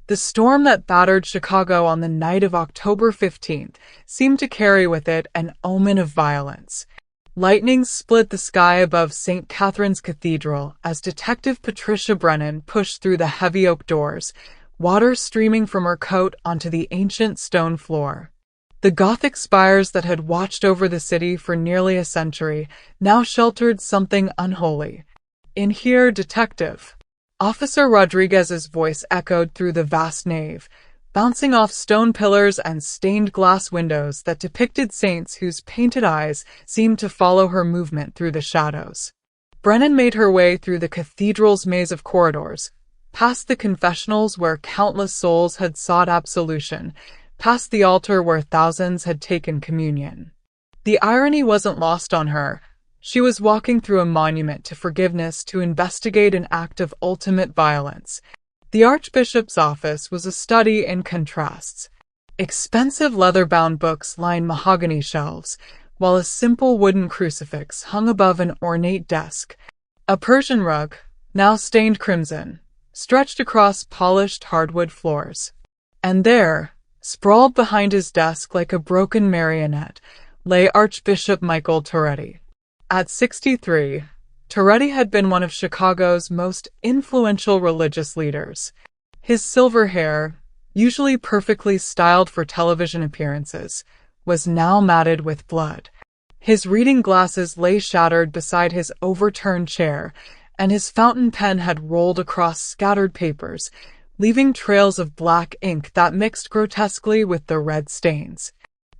The storm that battered Chicago on the night of October 15th seemed to carry with it an omen of violence. Lightning split the sky above St. Catherine's Cathedral as Detective Patricia Brennan pushed through the heavy oak doors, water streaming from her coat onto the ancient stone floor. The Gothic spires that had watched over the city for nearly a century now sheltered something unholy. "In here, Detective." Officer Rodriguez's voice echoed through the vast nave, bouncing off stone pillars and stained glass windows that depicted saints whose painted eyes seemed to follow her movement through the shadows. Brennan made her way through the cathedral's maze of corridors, past the confessionals where countless souls had sought absolution, past the altar where thousands had taken communion. The irony wasn't lost on her. She was walking through a monument to forgiveness to investigate an act of ultimate violence. The Archbishop's office was a study in contrasts. Expensive leather-bound books lined mahogany shelves, while a simple wooden crucifix hung above an ornate desk. A Persian rug, now stained crimson, stretched across polished hardwood floors. And there, sprawled behind his desk like a broken marionette, lay Archbishop Michael Torretti. At 63, Torretti had been one of Chicago's most influential religious leaders. His silver hair, usually perfectly styled for television appearances, was now matted with blood. His reading glasses lay shattered beside his overturned chair, and his fountain pen had rolled across scattered papers, leaving trails of black ink that mixed grotesquely with the red stains.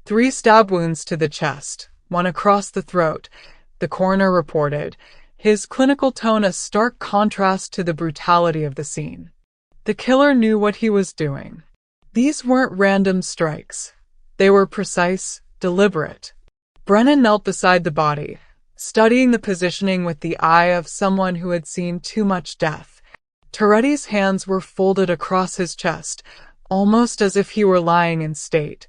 3 stab wounds to the chest, 1 across the throat, the coroner reported, his clinical tone a stark contrast to the brutality of the scene. The killer knew what he was doing. These weren't random strikes. They were precise, deliberate. Brennan knelt beside the body, studying the positioning with the eye of someone who had seen too much death. Torretti's hands were folded across his chest, almost as if he were lying in state.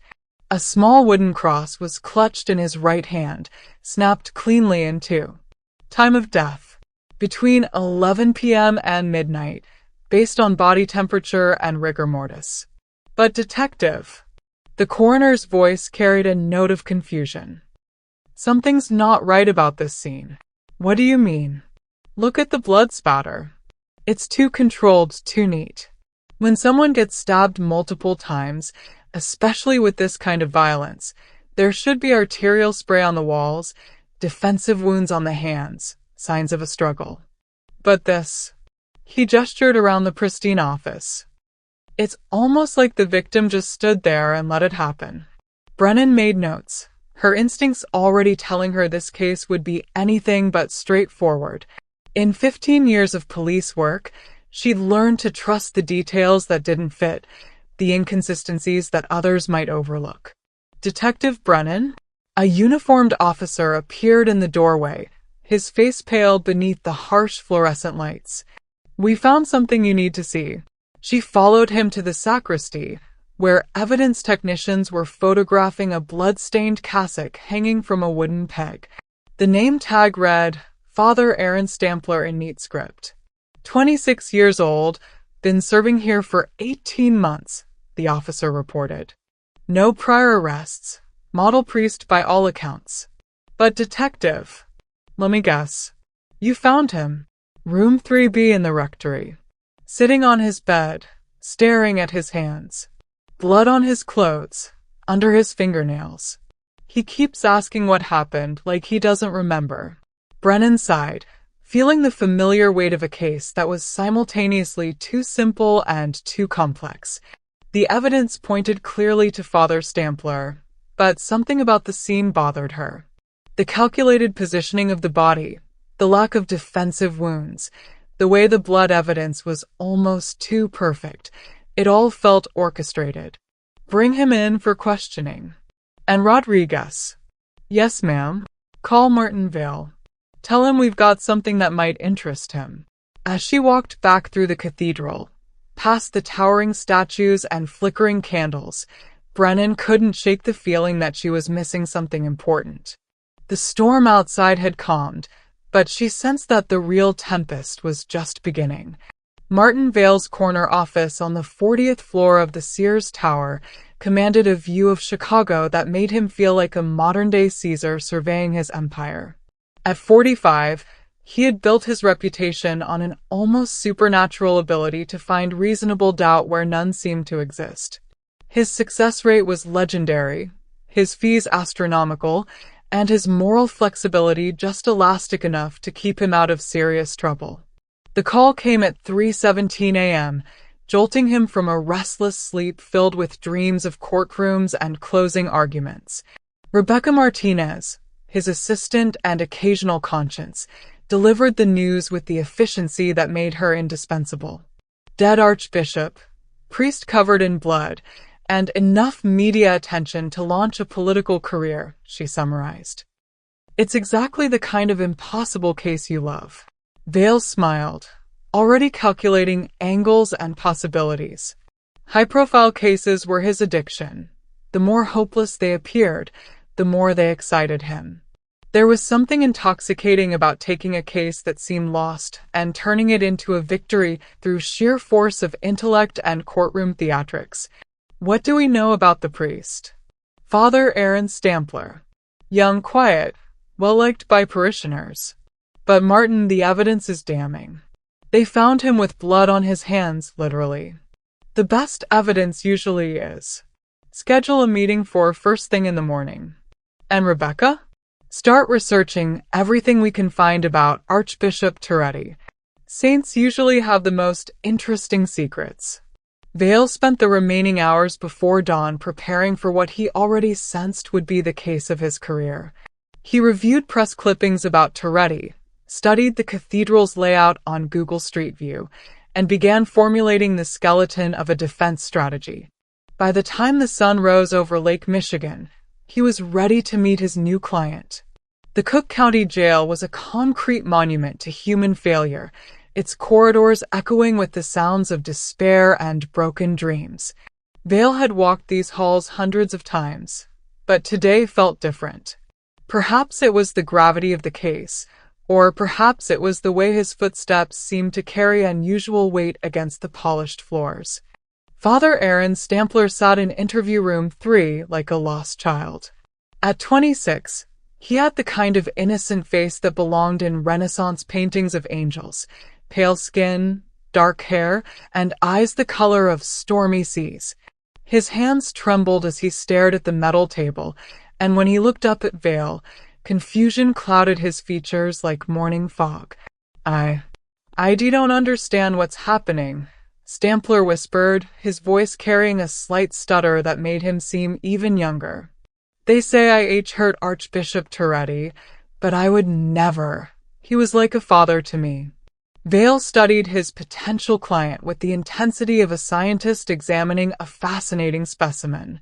A small wooden cross was clutched in his right hand, snapped cleanly in two. Time of death: between 11 p.m. and midnight, based on body temperature and rigor mortis. But Detective, the coroner's voice carried a note of confusion. Something's not right about this scene. What do you mean? Look at the blood spatter. It's too controlled, too neat. When someone gets stabbed multiple times, especially with this kind of violence, there should be arterial spray on the walls, defensive wounds on the hands, signs of a struggle. But this... He gestured around the pristine office. It's almost like the victim just stood there and let it happen. Brennan made notes, her instincts already telling her this case would be anything but straightforward. In 15 years of police work, she'd learned to trust the details that didn't fit, the inconsistencies that others might overlook. Detective Brennan? A uniformed officer appeared in the doorway, his face pale beneath the harsh fluorescent lights. We found something you need to see. She followed him to the sacristy, where evidence technicians were photographing a blood-stained cassock hanging from a wooden peg. The name tag read, Father Aaron Stampler in neat script. 26 years old, been serving here for 18 months, the officer reported. No prior arrests, model priest by all accounts. But Detective, let me guess, you found him. Room 3B in the rectory. Sitting on his bed, staring at his hands. Blood on his clothes, under his fingernails. He keeps asking what happened, like he doesn't remember. Brennan sighed, feeling the familiar weight of a case that was simultaneously too simple and too complex. The evidence pointed clearly to Father Stampler, but something about the scene bothered her. The calculated positioning of the body, the lack of defensive wounds, the way the blood evidence was almost too perfect. It all felt orchestrated. Bring him in for questioning. And Rodriguez. Yes, ma'am. Call Martinvale. Tell him we've got something that might interest him. As she walked back through the cathedral, past the towering statues and flickering candles, Brennan couldn't shake the feeling that she was missing something important. The storm outside had calmed, but she sensed that the real tempest was just beginning. Martin Vale's corner office on the 40th floor of the Sears Tower commanded a view of Chicago that made him feel like a modern-day Caesar surveying his empire. At 45, he had built his reputation on an almost supernatural ability to find reasonable doubt where none seemed to exist. His success rate was legendary, his fees astronomical, and his moral flexibility just elastic enough to keep him out of serious trouble. The call came at 3:17 a.m., jolting him from a restless sleep filled with dreams of courtrooms and closing arguments. Rebecca Martinez, his assistant and occasional conscience, delivered the news with the efficiency that made her indispensable. Dead Archbishop, priest covered in blood, and enough media attention to launch a political career, she summarized. It's exactly the kind of impossible case you love. Vale smiled, already calculating angles and possibilities. High-profile cases were his addiction. The more hopeless they appeared, the more they excited him. There was something intoxicating about taking a case that seemed lost and turning it into a victory through sheer force of intellect and courtroom theatrics. What do we know about the priest? Father Aaron Stampler. Young, quiet, well-liked by parishioners. But Martin, the evidence is damning. They found him with blood on his hands, literally. The best evidence usually is. Schedule a meeting for first thing in the morning. And Rebecca? Start researching everything we can find about Archbishop Torretti. Saints usually have the most interesting secrets. Vale spent the remaining hours before dawn preparing for what he already sensed would be the case of his career. He reviewed press clippings about Torretti, studied the cathedral's layout on Google Street View, and began formulating the skeleton of a defense strategy. By the time the sun rose over Lake Michigan, he was ready to meet his new client. The Cook County Jail was a concrete monument to human failure, its corridors echoing with the sounds of despair and broken dreams. Vale had walked these halls hundreds of times, but today felt different. Perhaps it was the gravity of the case, or perhaps it was the way his footsteps seemed to carry unusual weight against the polished floors. Father Aaron Stampler sat in interview room 3 like a lost child. At 26, he had the kind of innocent face that belonged in Renaissance paintings of angels, pale skin, dark hair, and eyes the color of stormy seas. His hands trembled as he stared at the metal table, and when he looked up at Vale, confusion clouded his features like morning fog. I don't understand what's happening, Stampler whispered, his voice carrying a slight stutter that made him seem even younger. They say I hurt Archbishop Torretti, but I would never. He was like a father to me. Vale studied his potential client with the intensity of a scientist examining a fascinating specimen.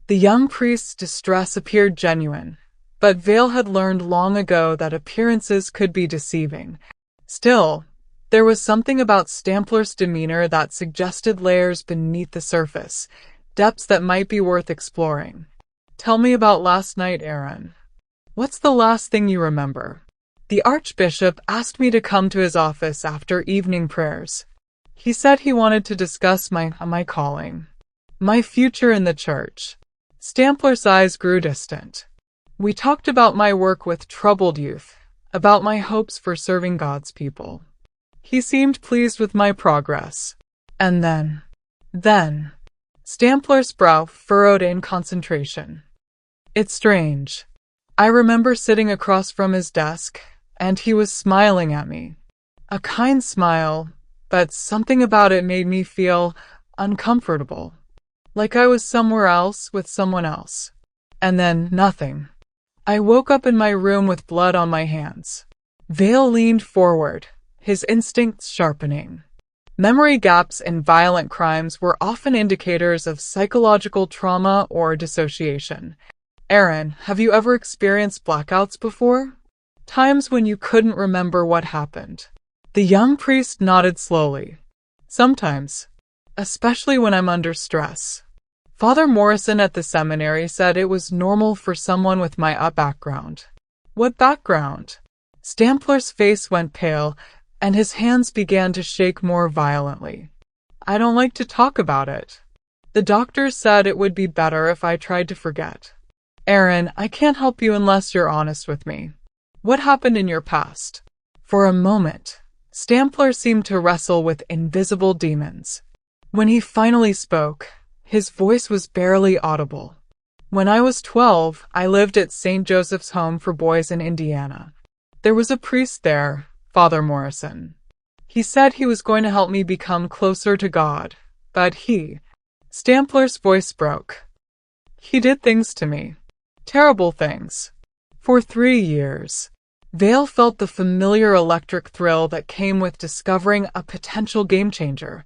The young priest's distress appeared genuine, but Vale had learned long ago that appearances could be deceiving. Still, there was something about Stampler's demeanor that suggested layers beneath the surface, depths that might be worth exploring. Tell me about last night, Aaron. What's the last thing you remember? The Archbishop asked me to come to his office after evening prayers. He said he wanted to discuss my calling, my future in the church. Stampler's eyes grew distant. We talked about my work with troubled youth, about my hopes for serving God's people. He seemed pleased with my progress. And then, Stampler's brow furrowed in concentration. It's strange. I remember sitting across from his desk, and he was smiling at me. A kind smile, but something about it made me feel uncomfortable, like I was somewhere else with someone else. And then nothing. I woke up in my room with blood on my hands. Vale leaned forward, his instincts sharpening. Memory gaps in violent crimes were often indicators of psychological trauma or dissociation. Aaron, have you ever experienced blackouts before? Times when you couldn't remember what happened. The young priest nodded slowly. Sometimes, especially when I'm under stress. Father Morrison at the seminary said it was normal for someone with my background. What background? Stampler's face went pale, and his hands began to shake more violently. "I don't like to talk about it. The doctor said it would be better if I tried to forget." "Aaron, I can't help you unless you're honest with me. What happened in your past?" For a moment, Stampler seemed to wrestle with invisible demons. When he finally spoke, his voice was barely audible. "When I was 12, I lived at St. Joseph's Home for Boys in Indiana. There was a priest there, Father Morrison. He said he was going to help me become closer to God, but Stampler's voice broke. "He did things to me. Terrible things. For 3 years. Vale felt the familiar electric thrill that came with discovering a potential game-changer.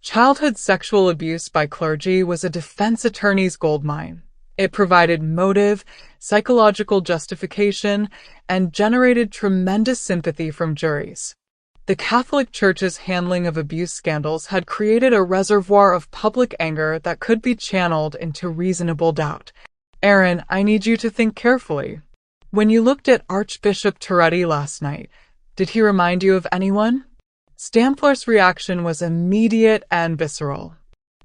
Childhood sexual abuse by clergy was a defense attorney's goldmine. It provided motive, psychological justification, and generated tremendous sympathy from juries. The Catholic Church's handling of abuse scandals had created a reservoir of public anger that could be channeled into reasonable doubt. "Aaron, I need you to think carefully. When you looked at Archbishop Torretti last night, did he remind you of anyone?" Stampler's reaction was immediate and visceral.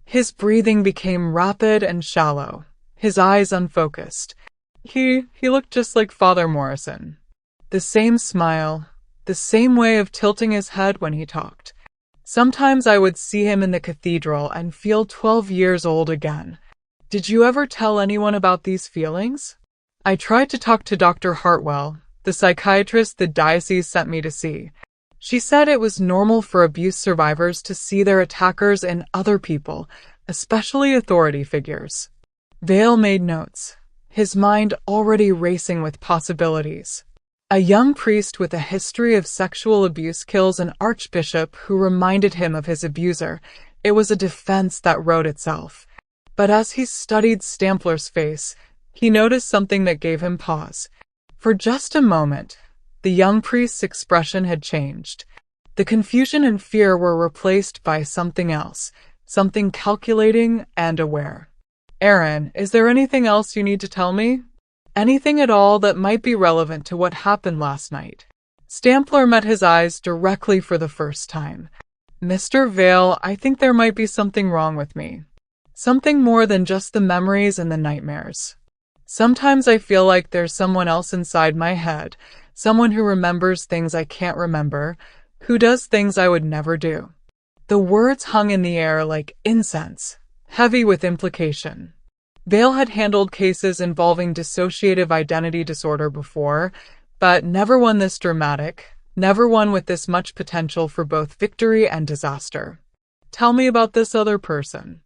His breathing became rapid and shallow, his eyes unfocused. He looked just like Father Morrison. The same smile, the same way of tilting his head when he talked. Sometimes I would see him in the cathedral and feel 12 years old again. "Did you ever tell anyone about these feelings?" "I tried to talk to Dr. Hartwell, the psychiatrist the diocese sent me to see. She said it was normal for abuse survivors to see their attackers in other people, especially authority figures." Vale made notes, his mind already racing with possibilities. A young priest with a history of sexual abuse kills an archbishop who reminded him of his abuser. It was a defense that wrote itself. But as he studied Stampler's face, he noticed something that gave him pause. For just a moment, the young priest's expression had changed. The confusion and fear were replaced by something else, something calculating and aware. "Aaron, is there anything else you need to tell me? Anything at all that might be relevant to what happened last night?" Stampler met his eyes directly for the first time. "Mr. Vale, I think there might be something wrong with me. Something more than just the memories and the nightmares. Sometimes I feel like there's someone else inside my head, someone who remembers things I can't remember, who does things I would never do." The words hung in the air like incense, heavy with implication. Vale had handled cases involving dissociative identity disorder before, but never one this dramatic, never one with this much potential for both victory and disaster. "Tell me about this other person."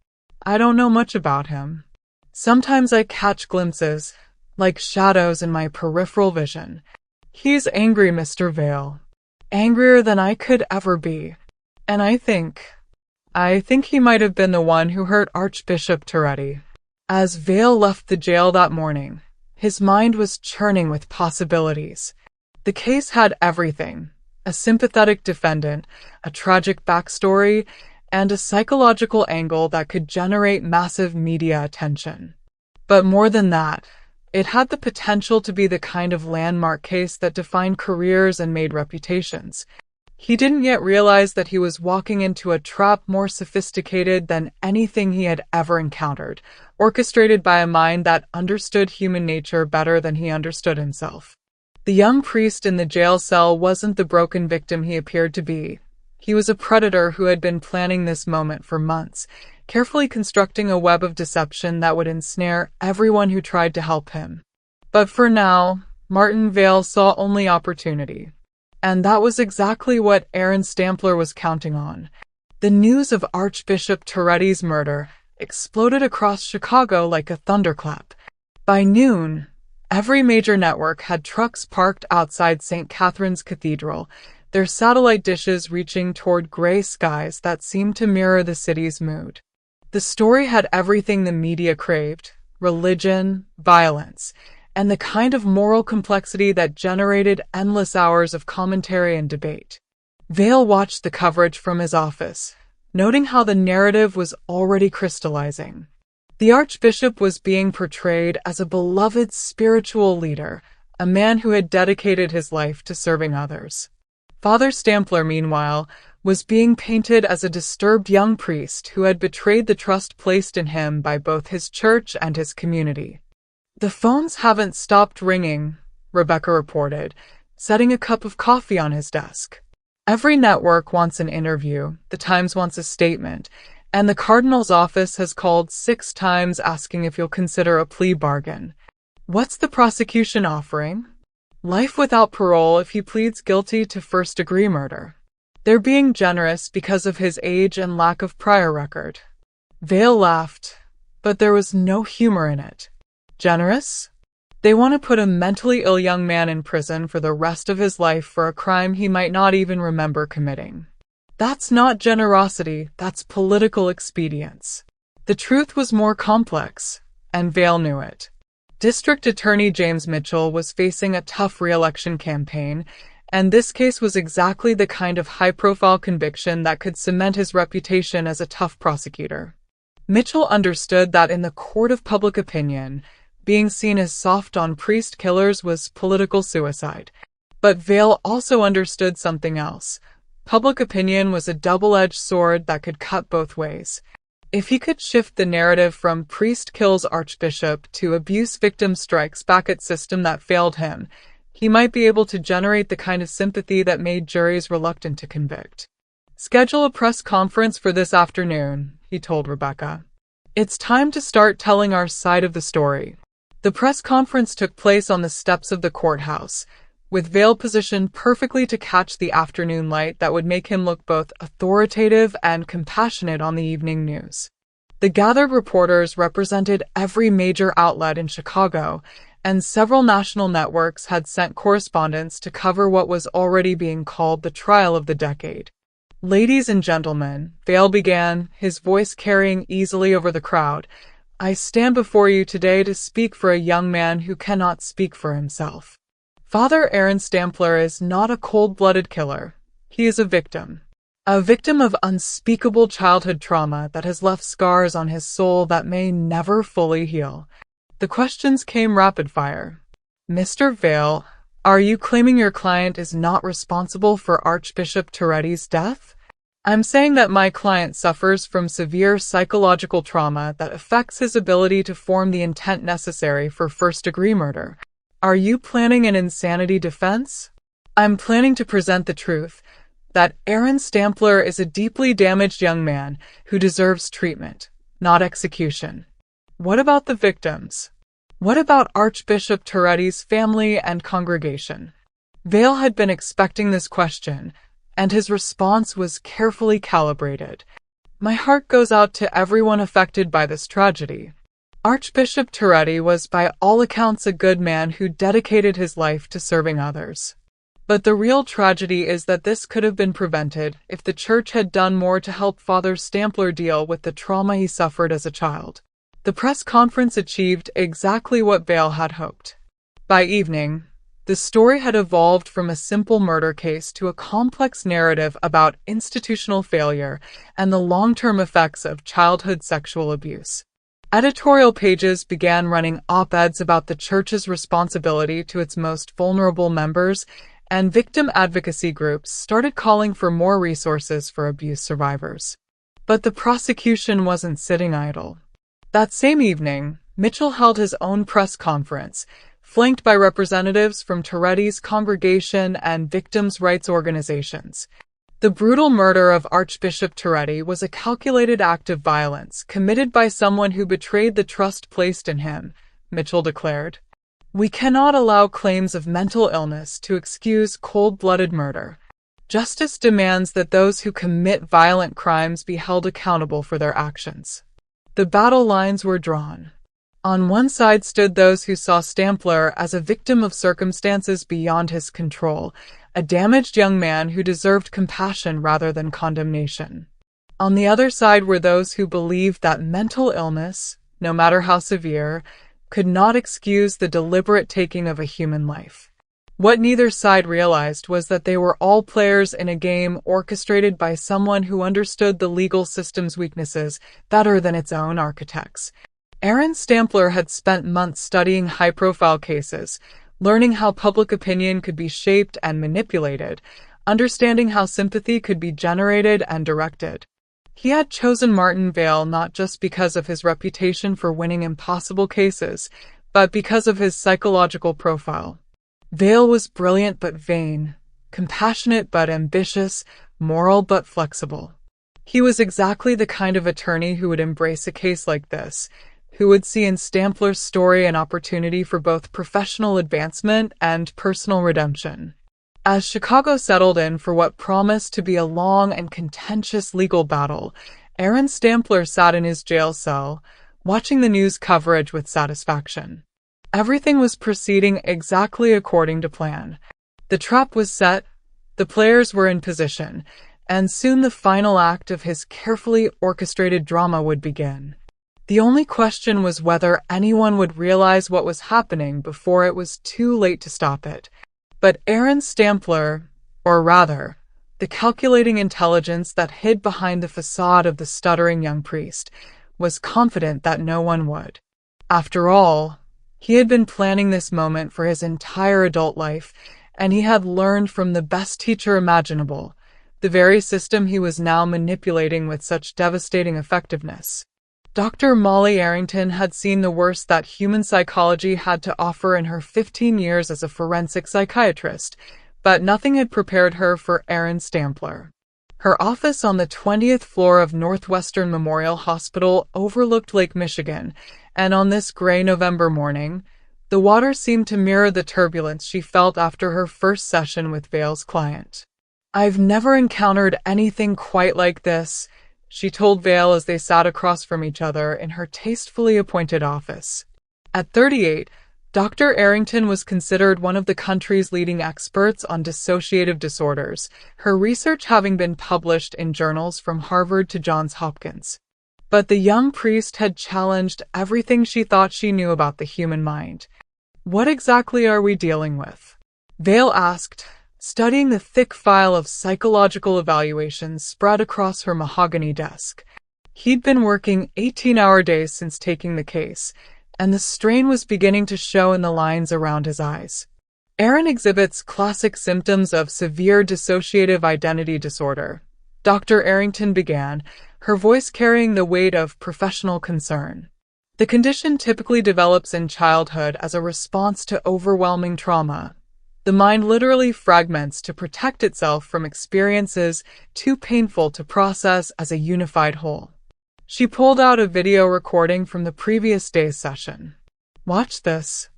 "I don't know much about him. Sometimes I catch glimpses, like shadows in my peripheral vision. He's angry, Mr. Vale. Angrier than I could ever be. And I think he might have been the one who hurt Archbishop Torretti." As Vale left the jail that morning, his mind was churning with possibilities. The case had everything: a sympathetic defendant, a tragic backstory, and a psychological angle that could generate massive media attention. But more than that, it had the potential to be the kind of landmark case that defined careers and made reputations. He didn't yet realize that he was walking into a trap more sophisticated than anything he had ever encountered, orchestrated by a mind that understood human nature better than he understood himself. The young priest in the jail cell wasn't the broken victim he appeared to be. He was a predator who had been planning this moment for months, carefully constructing a web of deception that would ensnare everyone who tried to help him. But for now, Martin Vale saw only opportunity. And that was exactly what Aaron Stampler was counting on. The news of Archbishop Torretti's murder exploded across Chicago like a thunderclap. By noon, every major network had trucks parked outside St. Catherine's Cathedral, their satellite dishes reaching toward gray skies that seemed to mirror the city's mood. The story had everything the media craved: religion, violence, and the kind of moral complexity that generated endless hours of commentary and debate. Vale watched the coverage from his office, noting how the narrative was already crystallizing. The Archbishop was being portrayed as a beloved spiritual leader, a man who had dedicated his life to serving others. Father Stampler, meanwhile, was being painted as a disturbed young priest who had betrayed the trust placed in him by both his church and his community. "The phones haven't stopped ringing," Rebecca reported, setting a cup of coffee on his desk. "Every network wants an interview, the Times wants a statement, and the Cardinal's office has called 6 times asking if you'll consider a plea bargain. What's the prosecution offering? Life without parole if he pleads guilty to first-degree murder. They're being generous because of his age and lack of prior record." Vale laughed, but there was no humor in it. Generous? They want to put a mentally ill young man in prison for the rest of his life for a crime he might not even remember committing. That's not generosity, that's political expedience. The truth was more complex, and Vale knew it. District Attorney James Mitchell was facing a tough re-election campaign, and this case was exactly the kind of high-profile conviction that could cement his reputation as a tough prosecutor. Mitchell understood that in the court of public opinion, being seen as soft on priest killers was political suicide. But Vale also understood something else. Public opinion was a double-edged sword that could cut both ways. If he could shift the narrative from priest kills archbishop to abuse victim strikes back at system that failed him, he might be able to generate the kind of sympathy that made juries reluctant to convict. "Schedule a press conference for this afternoon," he told Rebecca. "It's time to start telling our side of the story." The press conference took place on the steps of the courthouse, with Vale positioned perfectly to catch the afternoon light that would make him look both authoritative and compassionate on the evening news. The gathered reporters represented every major outlet in Chicago, and several national networks had sent correspondents to cover what was already being called the trial of the decade. "Ladies and gentlemen," Vale began, his voice carrying easily over the crowd, "I stand before you today to speak for a young man who cannot speak for himself. Father Aaron Stampler is not a cold-blooded killer. He is a victim of unspeakable childhood trauma that has left scars on his soul that may never fully heal." The questions came rapid-fire. "Mr. Vale, are you claiming your client is not responsible for Archbishop Torretti's death?" "I'm saying that my client suffers from severe psychological trauma that affects his ability to form the intent necessary for first-degree murder." "Are you planning an insanity defense?" "I'm planning to present the truth, that Aaron Stampler is a deeply damaged young man who deserves treatment, not execution." "What about the victims? What about Archbishop Torretti's family and congregation?" Vale had been expecting this question, and his response was carefully calibrated. "My heart goes out to everyone affected by this tragedy. Archbishop Torretti was by all accounts a good man who dedicated his life to serving others. But the real tragedy is that this could have been prevented if the church had done more to help Father Stampler deal with the trauma he suffered as a child." The press conference achieved exactly what Vale had hoped. By evening, the story had evolved from a simple murder case to a complex narrative about institutional failure and the long-term effects of childhood sexual abuse. Editorial pages began running op-eds about the church's responsibility to its most vulnerable members, and victim advocacy groups started calling for more resources for abuse survivors. But the prosecution wasn't sitting idle. That same evening, Mitchell held his own press conference, flanked by representatives from Torretti's congregation and victims' rights organizations. The brutal murder of Archbishop Torretti was a calculated act of violence committed by someone who betrayed the trust placed in him, Mitchell declared. "We cannot allow claims of mental illness to excuse cold-blooded murder. Justice demands that those who commit violent crimes be held accountable for their actions." The battle lines were drawn. On one side stood those who saw Stampler as a victim of circumstances beyond his control, a damaged young man who deserved compassion rather than condemnation. On the other side were those who believed that mental illness, no matter how severe, could not excuse the deliberate taking of a human life. What neither side realized was that they were all players in a game orchestrated by someone who understood the legal system's weaknesses better than its own architects. Aaron Stampler had spent months studying high-profile cases, learning how public opinion could be shaped and manipulated, understanding how sympathy could be generated and directed. He had chosen Martin Vale not just because of his reputation for winning impossible cases, but because of his psychological profile. Vale was brilliant but vain, compassionate but ambitious, moral but flexible. He was exactly the kind of attorney who would embrace a case like this, who would see in Stampler's story an opportunity for both professional advancement and personal redemption. As Chicago settled in for what promised to be a long and contentious legal battle, Aaron Stampler sat in his jail cell, watching the news coverage with satisfaction. Everything was proceeding exactly according to plan. The trap was set, the players were in position, and soon the final act of his carefully orchestrated drama would begin. The only question was whether anyone would realize what was happening before it was too late to stop it. But Aaron Stampler, or rather, the calculating intelligence that hid behind the facade of the stuttering young priest, was confident that no one would. After all, he had been planning this moment for his entire adult life, and he had learned from the best teacher imaginable, the very system he was now manipulating with such devastating effectiveness. Dr. Molly Arrington had seen the worst that human psychology had to offer in her 15 years as a forensic psychiatrist, but nothing had prepared her for Aaron Stampler. Her office on the 20th floor of Northwestern Memorial Hospital overlooked Lake Michigan, and on this gray November morning, the water seemed to mirror the turbulence she felt after her first session with Vale's client. "I've never encountered anything quite like this," she told Vale as they sat across from each other in her tastefully appointed office. At 38, Dr. Arrington was considered one of the country's leading experts on dissociative disorders, her research having been published in journals from Harvard to Johns Hopkins. But the young priest had challenged everything she thought she knew about the human mind. "What exactly are we dealing with?" Vale asked, studying the thick file of psychological evaluations spread across her mahogany desk. He'd been working 18-hour days since taking the case, and the strain was beginning to show in the lines around his eyes. "Aaron exhibits classic symptoms of severe dissociative identity disorder," Dr. Arrington began, her voice carrying the weight of professional concern. "The condition typically develops in childhood as a response to overwhelming trauma. The mind literally fragments to protect itself from experiences too painful to process as a unified whole." She pulled out a video recording from the previous day's session. "Watch this."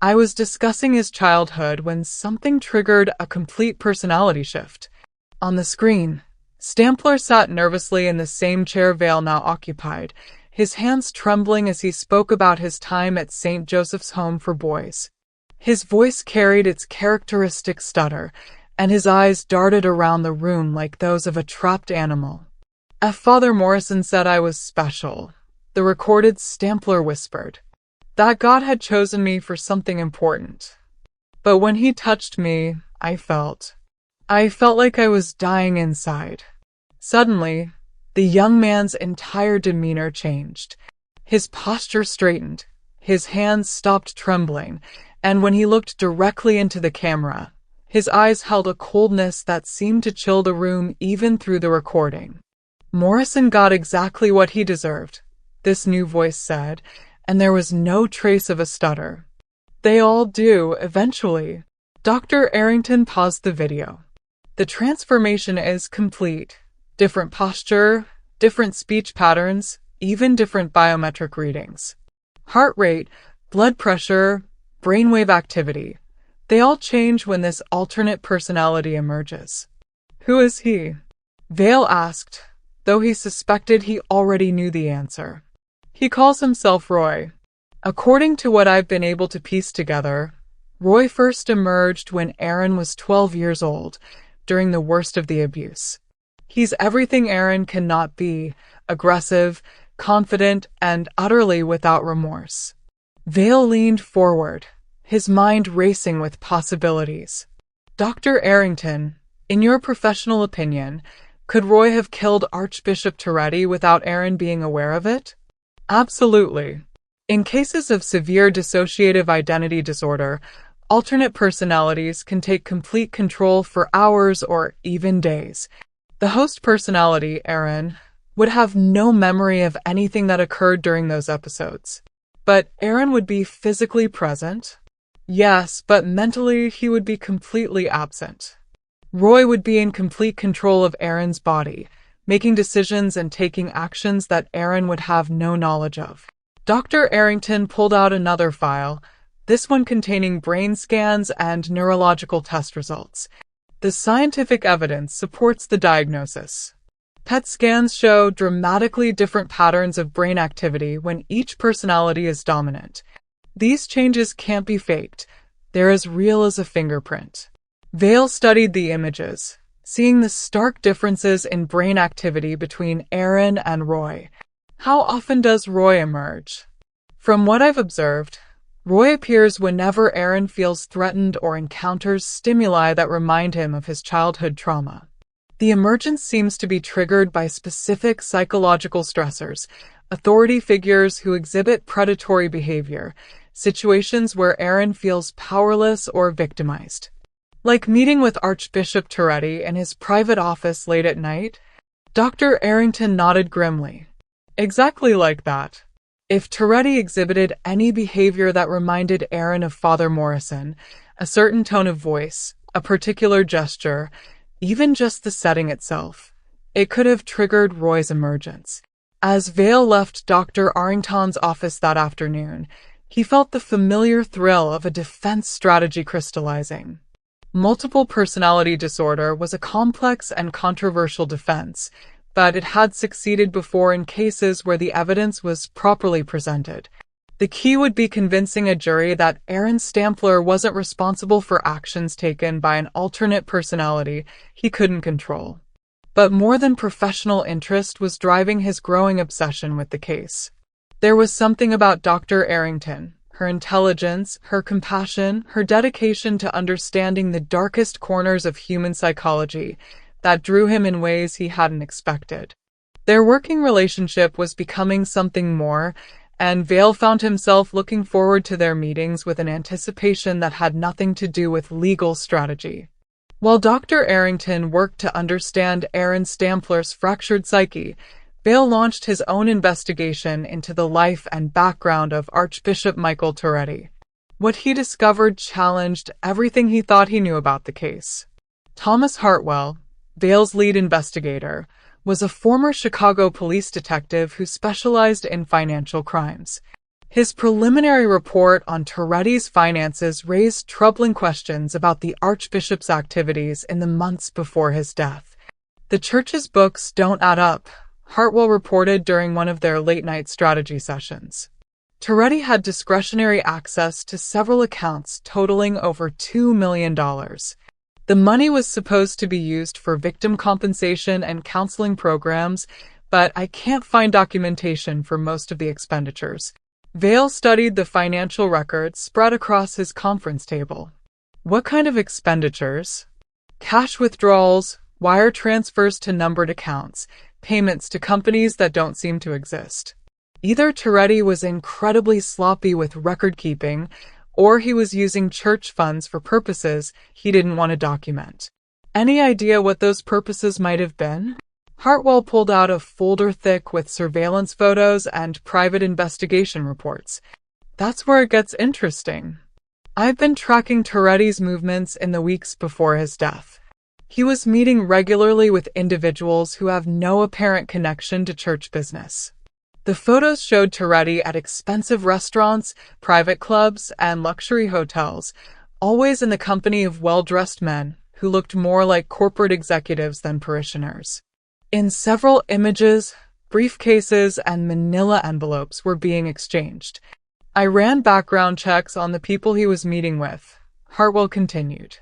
I was discussing his childhood when something triggered a complete personality shift. On the screen, Stampler sat nervously in the same chair Vale now occupied, his hands trembling as he spoke about his time at St. Joseph's Home for Boys. His voice carried its characteristic stutter, and his eyes darted around the room like those of a trapped animal. "Father Morrison said I was special," the recorded Stampler whispered. "That God had chosen me for something important. But when he touched me, I felt like I was dying inside." Suddenly, the young man's entire demeanor changed. His posture straightened, his hands stopped trembling, and when he looked directly into the camera, his eyes held a coldness that seemed to chill the room even through the recording. "Morrison got exactly what he deserved," this new voice said, and there was no trace of a stutter. "They all do, eventually." Dr. Arrington paused the video. "The transformation is complete. Different posture, different speech patterns, even different biometric readings. Heart rate, blood pressure, brainwave activity. They all change when this alternate personality emerges." "Who is he?" Vale asked, though he suspected he already knew the answer. "He calls himself Roy. According to what I've been able to piece together, Roy first emerged when Aaron was 12 years old, during the worst of the abuse. He's everything Aaron cannot be, aggressive, confident, and utterly without remorse." Vale leaned forward, his mind racing with possibilities. "Dr. Arrington, in your professional opinion, could Roy have killed Archbishop Torretti without Aaron being aware of it?" "Absolutely. In cases of severe dissociative identity disorder, Alternate personalities can take complete control for hours or even days. The host personality, Aaron, would have no memory of anything that occurred during those episodes. But Aaron would be physically present. Yes, but mentally he would be completely absent. Roy would be in complete control of Aaron's body, making decisions and taking actions that Aaron would have no knowledge of. Dr. Arrington pulled out another file, this one containing brain scans and neurological test results. The scientific evidence supports the diagnosis. PET scans show dramatically different patterns of brain activity when each personality is dominant. These changes can't be faked. They're as real as a fingerprint. Vale studied the images, seeing the stark differences in brain activity between Aaron and Roy. How often does Roy emerge? From what I've observed, Roy appears whenever Aaron feels threatened or encounters stimuli that remind him of his childhood trauma. The emergence seems to be triggered by specific psychological stressors, authority figures who exhibit predatory behavior, situations where Aaron feels powerless or victimized. Like meeting with Archbishop Torretti in his private office late at night? Dr. Arrington nodded grimly. Exactly like that. If Torretti exhibited any behavior that reminded Aaron of Father Morrison, a certain tone of voice, a particular gesture, even just the setting itself, it could have triggered Roy's emergence. As Vale left Dr. Arrington's office that afternoon, he felt the familiar thrill of a defense strategy crystallizing. Multiple personality disorder was a complex and controversial defense, but it had succeeded before in cases where the evidence was properly presented. The key would be convincing a jury that Aaron Stampler wasn't responsible for actions taken by an alternate personality he couldn't control. But more than professional interest was driving his growing obsession with the case. There was something about Dr. Arrington, her intelligence, her compassion, her dedication to understanding the darkest corners of human psychology, that drew him in ways he hadn't expected. Their working relationship was becoming something more, and Vale found himself looking forward to their meetings with an anticipation that had nothing to do with legal strategy. While Dr. Arrington worked to understand Aaron Stampler's fractured psyche, Vale launched his own investigation into the life and background of Archbishop Michael Torretti. What he discovered challenged everything he thought he knew about the case. Thomas Hartwell, Vale's lead investigator, was a former Chicago police detective who specialized in financial crimes. His preliminary report on Torretti's finances raised troubling questions about the Archbishop's activities in the months before his death. The church's books don't add up, Hartwell reported during one of their late-night strategy sessions. Torretti had discretionary access to several accounts totaling over $2 million. The money was supposed to be used for victim compensation and counseling programs, but I can't find documentation for most of the expenditures. Vale studied the financial records spread across his conference table. What kind of expenditures? Cash withdrawals, wire transfers to numbered accounts, payments to companies that don't seem to exist. Either Torretti was incredibly sloppy with record-keeping, or he was using church funds for purposes he didn't want to document. Any idea what those purposes might have been? Hartwell pulled out a folder thick with surveillance photos and private investigation reports. That's where it gets interesting. I've been tracking Torretti's movements in the weeks before his death. He was meeting regularly with individuals who have no apparent connection to church business. The photos showed Torretti at expensive restaurants, private clubs, and luxury hotels, always in the company of well-dressed men who looked more like corporate executives than parishioners. In several images, briefcases and manila envelopes were being exchanged. I ran background checks on the people he was meeting with, Hartwell continued.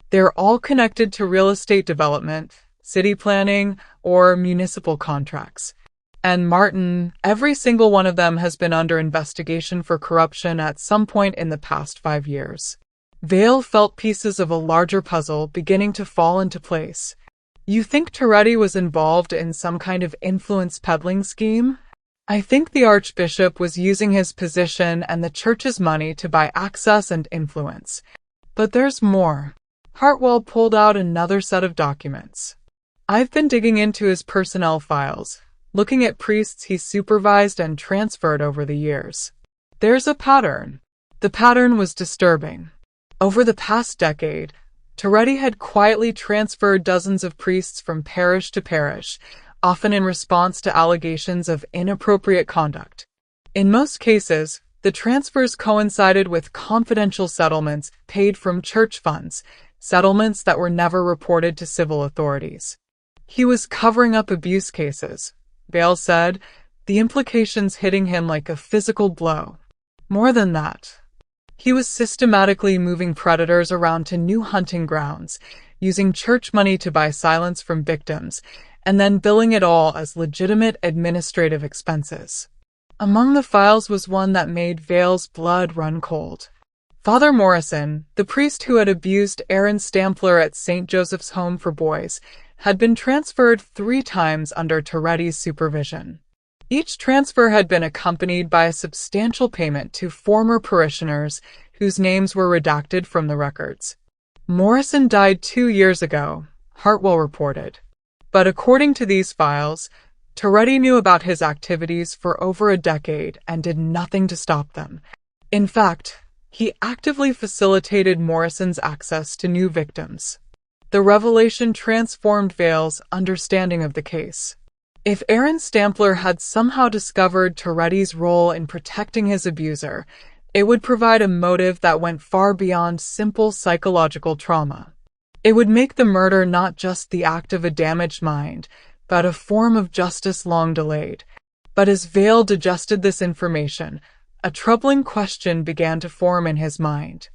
They're all connected to real estate development, city planning, or municipal contracts. And Martin, every single one of them has been under investigation for corruption at some point in the past 5 years. Vale felt pieces of a larger puzzle beginning to fall into place. You think Torretti was involved in some kind of influence peddling scheme? I think the Archbishop was using his position and the church's money to buy access and influence. But there's more. Hartwell pulled out another set of documents. I've been digging into his personnel files, looking at priests he supervised and transferred over the years. There's a pattern. The pattern was disturbing. Over the past decade, Torretti had quietly transferred dozens of priests from parish to parish, often in response to allegations of inappropriate conduct. In most cases, the transfers coincided with confidential settlements paid from church funds, settlements that were never reported to civil authorities. He was covering up abuse cases, Vail said, the implications hitting him like a physical blow. More than that, he was systematically moving predators around to new hunting grounds, using church money to buy silence from victims, and then billing it all as legitimate administrative expenses. Among the files was one that made Vail's blood run cold. Father Morrison, the priest who had abused Aaron Stampler at St. Joseph's Home for Boys, had been transferred 3 times under Torretti's supervision. Each transfer had been accompanied by a substantial payment to former parishioners whose names were redacted from the records. Morrison died 2 years ago, Hartwell reported. But according to these files, Torretti knew about his activities for over a decade and did nothing to stop them. In fact, he actively facilitated Morrison's access to new victims. The revelation transformed Vail's understanding of the case. If Aaron Stampler had somehow discovered Torretti's role in protecting his abuser, it would provide a motive that went far beyond simple psychological trauma. It would make the murder not just the act of a damaged mind, but a form of justice long delayed. But as Vail digested this information, a troubling question began to form in his mind.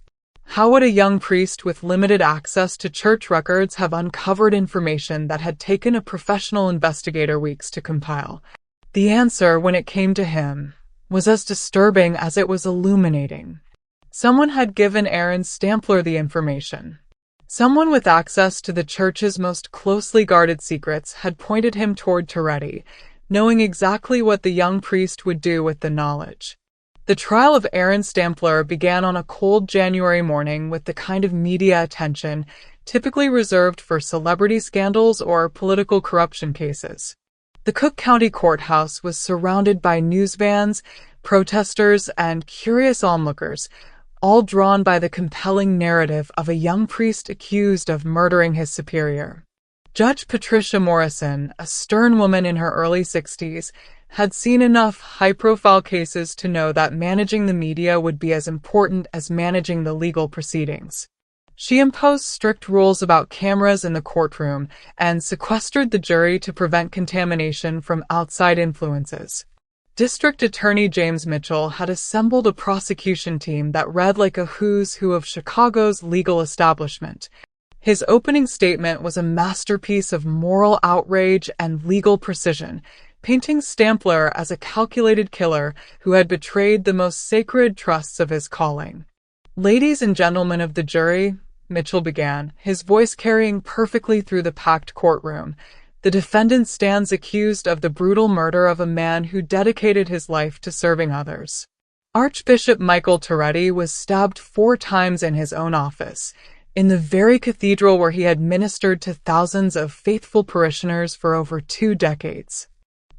How would a young priest with limited access to church records have uncovered information that had taken a professional investigator weeks to compile? The answer, when it came to him, was as disturbing as it was illuminating. Someone had given Aaron Stampler the information. Someone with access to the church's most closely guarded secrets had pointed him toward Torretti, knowing exactly what the young priest would do with the knowledge. The trial of Aaron Stampler began on a cold January morning with the kind of media attention typically reserved for celebrity scandals or political corruption cases. The Cook County Courthouse was surrounded by news vans, protesters, and curious onlookers, all drawn by the compelling narrative of a young priest accused of murdering his superior. Judge Patricia Morrison, a stern woman in her early 60s, had seen enough high-profile cases to know that managing the media would be as important as managing the legal proceedings. She imposed strict rules about cameras in the courtroom and sequestered the jury to prevent contamination from outside influences. District Attorney James Mitchell had assembled a prosecution team that read like a who's who of Chicago's legal establishment. His opening statement was a masterpiece of moral outrage and legal precision, painting Stampler as a calculated killer who had betrayed the most sacred trusts of his calling. "Ladies and gentlemen of the jury," Mitchell began, his voice carrying perfectly through the packed courtroom, "the defendant stands accused of the brutal murder of a man who dedicated his life to serving others. Archbishop Michael Torretti was stabbed 4 times in his own office, in the very cathedral where he had ministered to thousands of faithful parishioners for over 2 decades.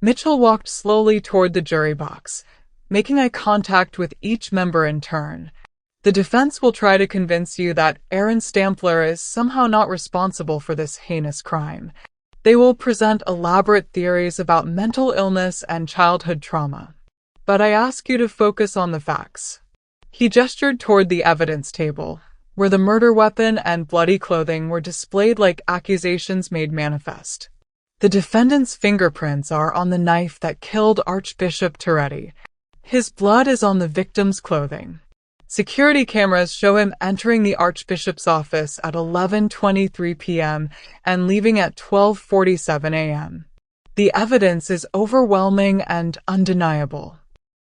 Mitchell walked slowly toward the jury box, making eye contact with each member in turn. "The defense will try to convince you that Aaron Stampler is somehow not responsible for this heinous crime. They will present elaborate theories about mental illness and childhood trauma. But I ask you to focus on the facts." He gestured toward the evidence table, where the murder weapon and bloody clothing were displayed like accusations made manifest. "The defendant's fingerprints are on the knife that killed Archbishop Torretti. His blood is on the victim's clothing. Security cameras show him entering the Archbishop's office at 11:23 p.m. and leaving at 12:47 a.m. The evidence is overwhelming and undeniable."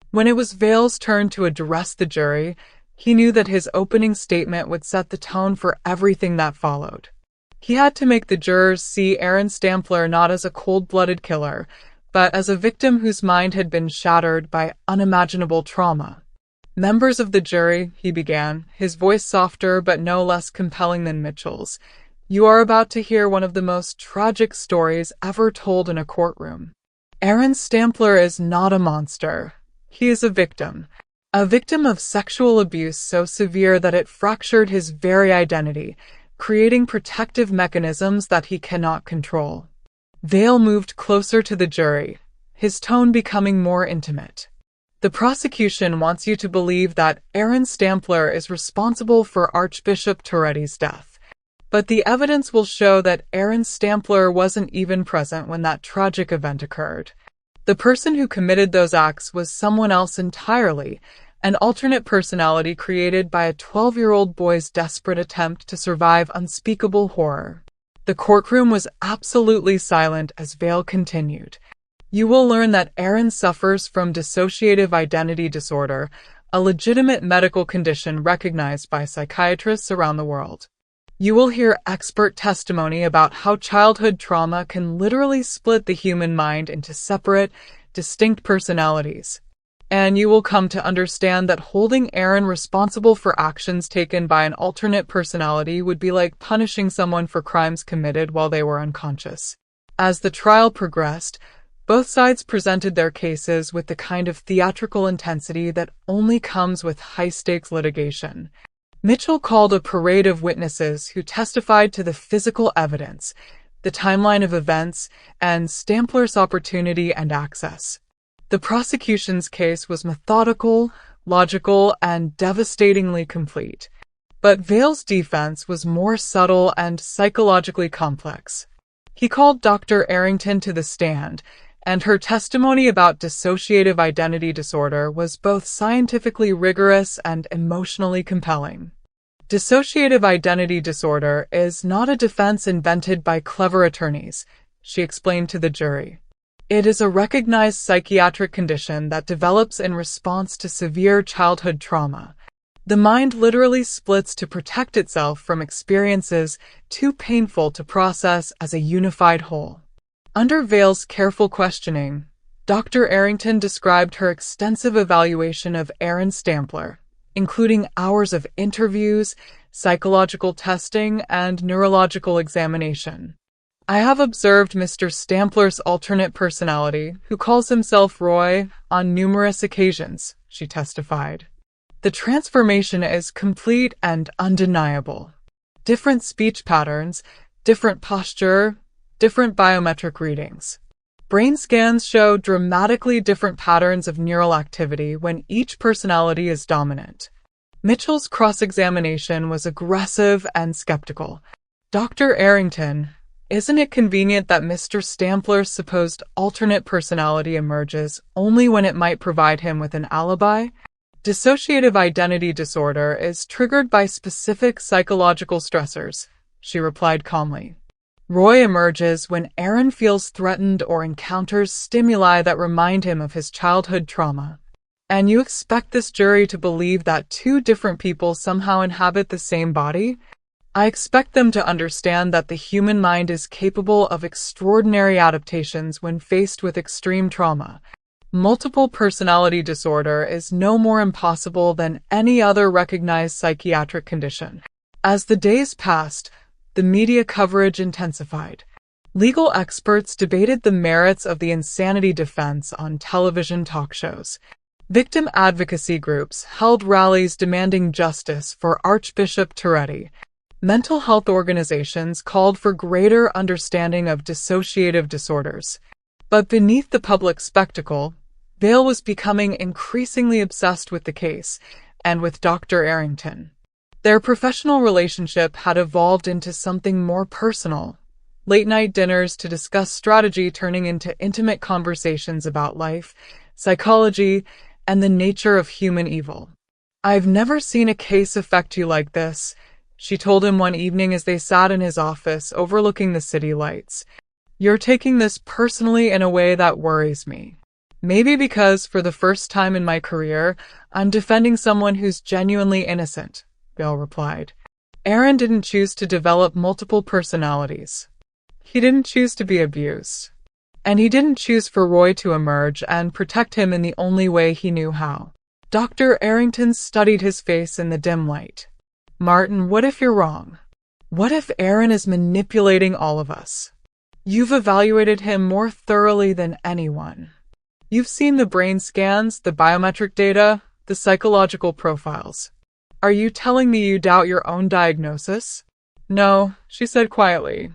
When it was Vail's turn to address the jury, he knew that his opening statement would set the tone for everything that followed. He had to make the jurors see Aaron Stampler not as a cold-blooded killer, but as a victim whose mind had been shattered by unimaginable trauma. "Members of the jury," he began, his voice softer but no less compelling than Mitchell's, "you are about to hear one of the most tragic stories ever told in a courtroom. Aaron Stampler is not a monster. He is a victim of sexual abuse so severe that it fractured his very identity, creating protective mechanisms that he cannot control." Vale moved closer to the jury, his tone becoming more intimate. "The prosecution wants you to believe that Aaron Stampler is responsible for Archbishop Torretti's death. But the evidence will show that Aaron Stampler wasn't even present when that tragic event occurred. The person who committed those acts was someone else entirely, an alternate personality created by a 12-year-old boy's desperate attempt to survive unspeakable horror." The courtroom was absolutely silent as Vale continued. "You will learn that Aaron suffers from dissociative identity disorder, a legitimate medical condition recognized by psychiatrists around the world. You will hear expert testimony about how childhood trauma can literally split the human mind into separate, distinct personalities. And you will come to understand that holding Aaron responsible for actions taken by an alternate personality would be like punishing someone for crimes committed while they were unconscious." As the trial progressed, both sides presented their cases with the kind of theatrical intensity that only comes with high-stakes litigation. Mitchell called a parade of witnesses who testified to the physical evidence, the timeline of events, and Stampler's opportunity and access. The prosecution's case was methodical, logical, and devastatingly complete. But Vale's defense was more subtle and psychologically complex. He called Dr. Arrington to the stand, and her testimony about dissociative identity disorder was both scientifically rigorous and emotionally compelling. "Dissociative identity disorder is not a defense invented by clever attorneys," she explained to the jury. "It is a recognized psychiatric condition that develops in response to severe childhood trauma. The mind literally splits to protect itself from experiences too painful to process as a unified whole." Under Vale's careful questioning, Dr. Arrington described her extensive evaluation of Aaron Stampler, including hours of interviews, psychological testing, and neurological examination. "I have observed Mr. Stampler's alternate personality, who calls himself Roy, on numerous occasions," she testified. "The transformation is complete and undeniable. Different speech patterns, different posture, different biometric readings. Brain scans show dramatically different patterns of neural activity when each personality is dominant." Mitchell's cross-examination was aggressive and skeptical. "Dr. Arrington, isn't it convenient that Mr. Stampler's supposed alternate personality emerges only when it might provide him with an alibi? Dissociative identity disorder is triggered by specific psychological stressors," she replied calmly. "Roy emerges when Aaron feels threatened or encounters stimuli that remind him of his childhood trauma. And you expect this jury to believe that two different people somehow inhabit the same body? I expect them to understand that the human mind is capable of extraordinary adaptations when faced with extreme trauma. Multiple personality disorder is no more impossible than any other recognized psychiatric condition." As the days passed, the media coverage intensified. Legal experts debated the merits of the insanity defense on television talk shows. Victim advocacy groups held rallies demanding justice for Archbishop Torretti. Mental health organizations called for greater understanding of dissociative disorders. But beneath the public spectacle, Vale was becoming increasingly obsessed with the case, and with Dr. Arrington. Their professional relationship had evolved into something more personal. Late-night dinners to discuss strategy turning into intimate conversations about life, psychology, and the nature of human evil. "I've never seen a case affect you like this," she told him one evening as they sat in his office overlooking the city lights. "You're taking this personally in a way that worries me. Maybe because, for the first time in my career, I'm defending someone who's genuinely innocent," Vale replied. "Aaron didn't choose to develop multiple personalities. He didn't choose to be abused. And he didn't choose for Roy to emerge and protect him in the only way he knew how. Dr. Arrington studied his face in the dim light. Martin, what if you're wrong? What if Aaron is manipulating all of us? You've evaluated him more thoroughly than anyone. You've seen the brain scans, the biometric data, the psychological profiles. Are you telling me you doubt your own diagnosis? No, she said quietly.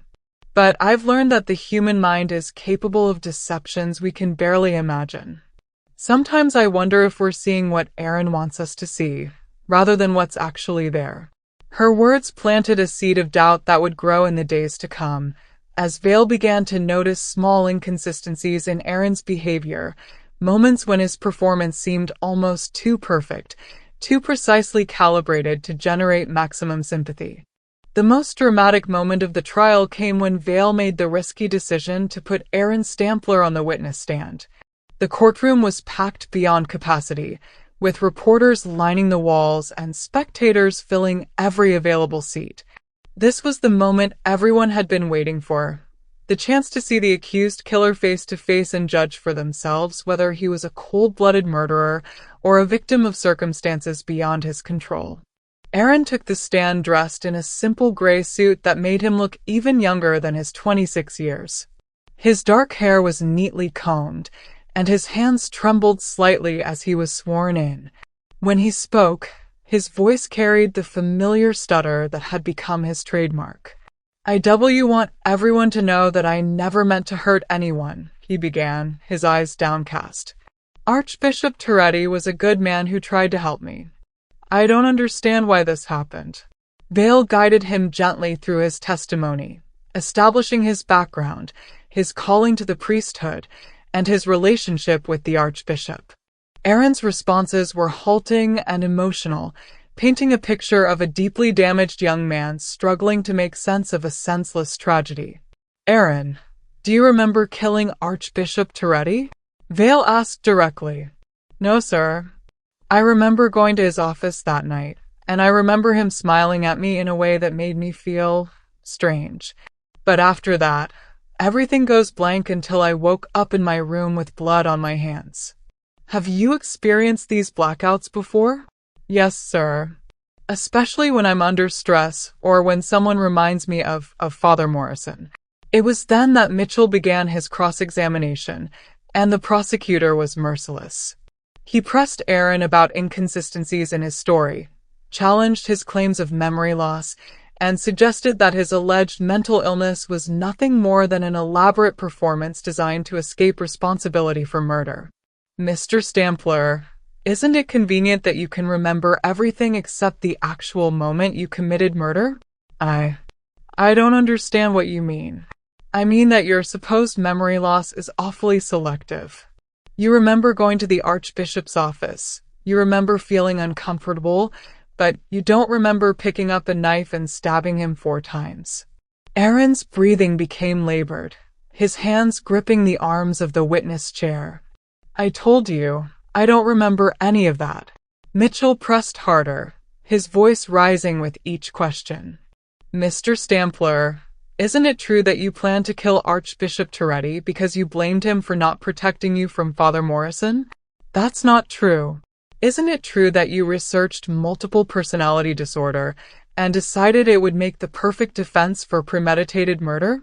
But I've learned that the human mind is capable of deceptions we can barely imagine. Sometimes I wonder if we're seeing what Aaron wants us to see, rather than what's actually there. Her words planted a seed of doubt that would grow in the days to come, as Vale began to notice small inconsistencies in Aaron's behavior, moments when his performance seemed almost too perfect, too precisely calibrated to generate maximum sympathy. The most dramatic moment of the trial came when Vale made the risky decision to put Aaron Stampler on the witness stand. The courtroom was packed beyond capacity, with reporters lining the walls and spectators filling every available seat. This was the moment everyone had been waiting for. The chance to see the accused killer face to face and judge for themselves whether he was a cold-blooded murderer or a victim of circumstances beyond his control. Aaron took the stand dressed in a simple gray suit that made him look even younger than his 26 years. His dark hair was neatly combed, and his hands trembled slightly as he was sworn in. When he spoke, his voice carried the familiar stutter that had become his trademark. "I want everyone to know that I never meant to hurt anyone," he began, his eyes downcast. "Archbishop Torretti was a good man who tried to help me. I don't understand why this happened." Vale guided him gently through his testimony, establishing his background, his calling to the priesthood, and his relationship with the Archbishop. Aaron's responses were halting and emotional, painting a picture of a deeply damaged young man struggling to make sense of a senseless tragedy. "Aaron, do you remember killing Archbishop Torretti?" Vale asked directly. "No, sir. I remember going to his office that night, and I remember him smiling at me in a way that made me feel strange. But after that, everything goes blank until I woke up in my room with blood on my hands." "Have you experienced these blackouts before?" "Yes, sir. Especially when I'm under stress or when someone reminds me of Father Morrison." It was then that Mitchell began his cross-examination, and the prosecutor was merciless. He pressed Aaron about inconsistencies in his story, challenged his claims of memory loss, and suggested that his alleged mental illness was nothing more than an elaborate performance designed to escape responsibility for murder. "Mr. Stampler, isn't it convenient that you can remember everything except the actual moment you committed murder?" I don't understand what you mean." "I mean that your supposed memory loss is awfully selective. You remember going to the Archbishop's office. You remember feeling uncomfortable, but you don't remember picking up a knife and stabbing him 4 times. Aaron's breathing became labored, his hands gripping the arms of the witness chair. "I told you, I don't remember any of that." Mitchell pressed harder, his voice rising with each question. "Mr. Stampler, isn't it true that you planned to kill Archbishop Torretti because you blamed him for not protecting you from Father Morrison?" "That's not true." "Isn't it true that you researched multiple personality disorder and decided it would make the perfect defense for premeditated murder?"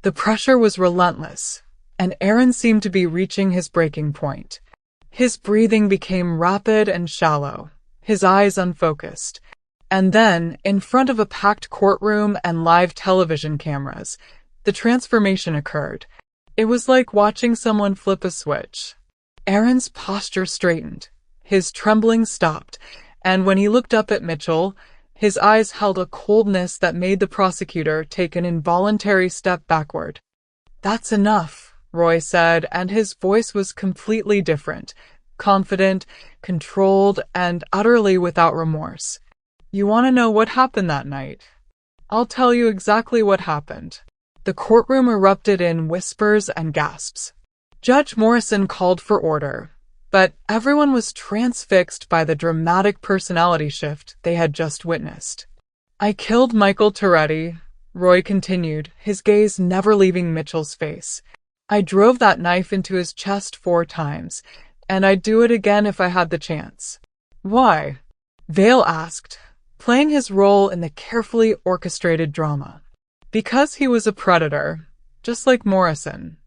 The pressure was relentless, and Aaron seemed to be reaching his breaking point. His breathing became rapid and shallow, his eyes unfocused. And then, in front of a packed courtroom and live television cameras, the transformation occurred. It was like watching someone flip a switch. Aaron's posture straightened, his trembling stopped, and when he looked up at Mitchell, his eyes held a coldness that made the prosecutor take an involuntary step backward. "That's enough," Roy said, and his voice was completely different, confident, controlled, and utterly without remorse. "You want to know what happened that night? I'll tell you exactly what happened." The courtroom erupted in whispers and gasps. Judge Morrison called for order, but everyone was transfixed by the dramatic personality shift they had just witnessed. "I killed Michael Torretti," Roy continued, his gaze never leaving Mitchell's face. "I drove that knife into his chest 4 times, and I'd do it again if I had the chance. Why? Vale asked, playing his role in the carefully orchestrated drama. Because he was a predator, just like Morrison.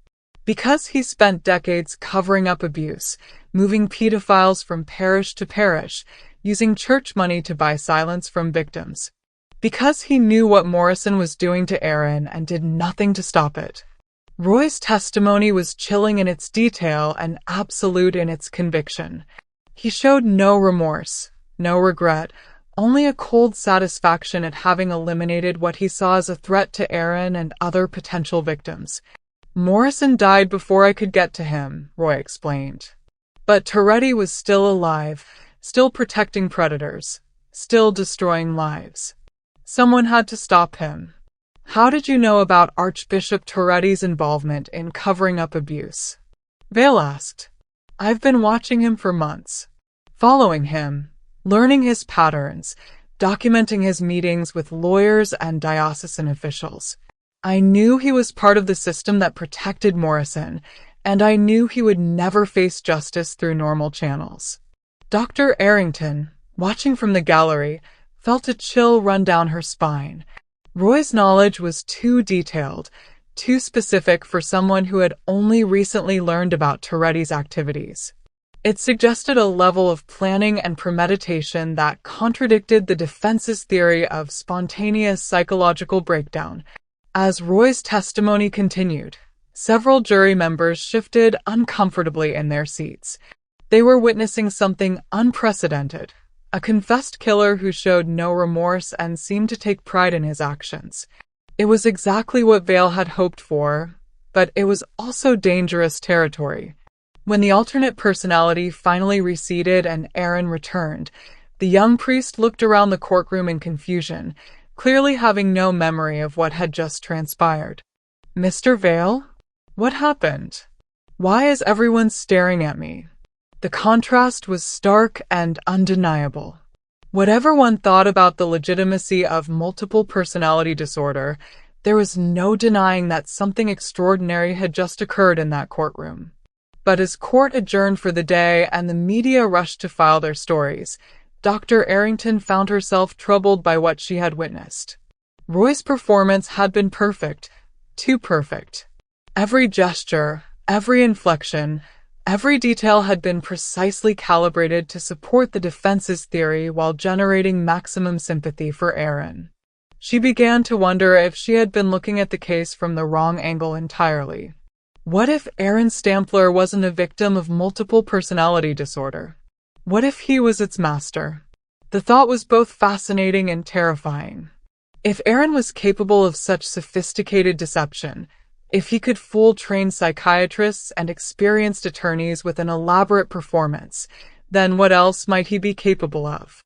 Because he spent decades covering up abuse, moving pedophiles from parish to parish, using church money to buy silence from victims. Because he knew what Morrison was doing to Aaron and did nothing to stop it. Roy's testimony was chilling in its detail and absolute in its conviction. He showed no remorse, no regret, only a cold satisfaction at having eliminated what he saw as a threat to Aaron and other potential victims. Morrison died before I could get to him, Roy explained. But Torretti was still alive, still protecting predators, still destroying lives. Someone had to stop him. How did you know about Archbishop Torretti's involvement in covering up abuse? Vale asked. I've been watching him for months, following him, learning his patterns, documenting his meetings with lawyers and diocesan officials. I knew he was part of the system that protected Morrison, and I knew he would never face justice through normal channels. Dr. Arrington, watching from the gallery, felt a chill run down her spine. Roy's knowledge was too detailed, too specific for someone who had only recently learned about Torretti's activities. It suggested a level of planning and premeditation that contradicted the defense's theory of spontaneous psychological breakdown. As Roy's testimony continued, several jury members shifted uncomfortably in their seats. They were witnessing something unprecedented, a confessed killer who showed no remorse and seemed to take pride in his actions. It was exactly what Vale had hoped for, but it was also dangerous territory. When the alternate personality finally receded and Aaron returned, the young priest looked around the courtroom in confusion, clearly having no memory of what had just transpired. Mr. Vale? What happened? Why is everyone staring at me? The contrast was stark and undeniable. Whatever one thought about the legitimacy of multiple personality disorder, there was no denying that something extraordinary had just occurred in that courtroom. But as court adjourned for the day and the media rushed to file their stories, Dr. Arrington found herself troubled by what she had witnessed. Roy's performance had been perfect, too perfect. Every gesture, every inflection, every detail had been precisely calibrated to support the defense's theory while generating maximum sympathy for Aaron. She began to wonder if she had been looking at the case from the wrong angle entirely. What if Aaron Stampler wasn't a victim of multiple personality disorder? What if he was its master? The thought was both fascinating and terrifying. If Aaron was capable of such sophisticated deception, if he could fool trained psychiatrists and experienced attorneys with an elaborate performance, then what else might he be capable of?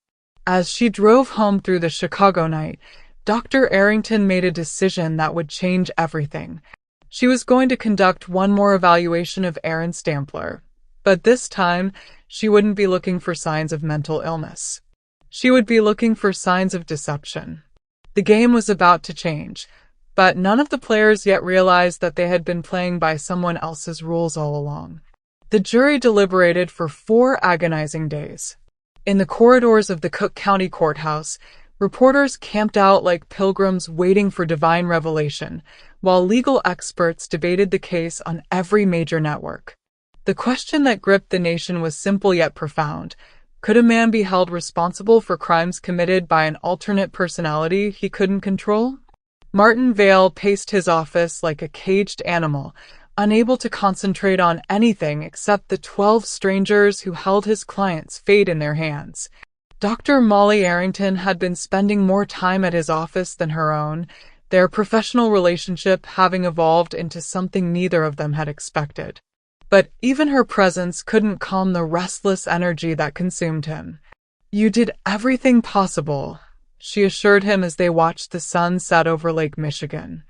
As she drove home through the Chicago night, Dr. Arrington made a decision that would change everything. She was going to conduct one more evaluation of Aaron Stampler, but this time, she wouldn't be looking for signs of mental illness. She would be looking for signs of deception. The game was about to change, but none of the players yet realized that they had been playing by someone else's rules all along. The jury deliberated for 4 agonizing days. In the corridors of the Cook County Courthouse, reporters camped out like pilgrims waiting for divine revelation, while legal experts debated the case on every major network. The question that gripped the nation was simple yet profound. Could a man be held responsible for crimes committed by an alternate personality he couldn't control? Martin Vale paced his office like a caged animal, unable to concentrate on anything except the 12 strangers who held his client's fate in their hands. Dr. Molly Arrington had been spending more time at his office than her own, their professional relationship having evolved into something neither of them had expected. But even her presence couldn't calm the restless energy that consumed him. "You did everything possible," she assured him as they watched the sun set over Lake Michigan.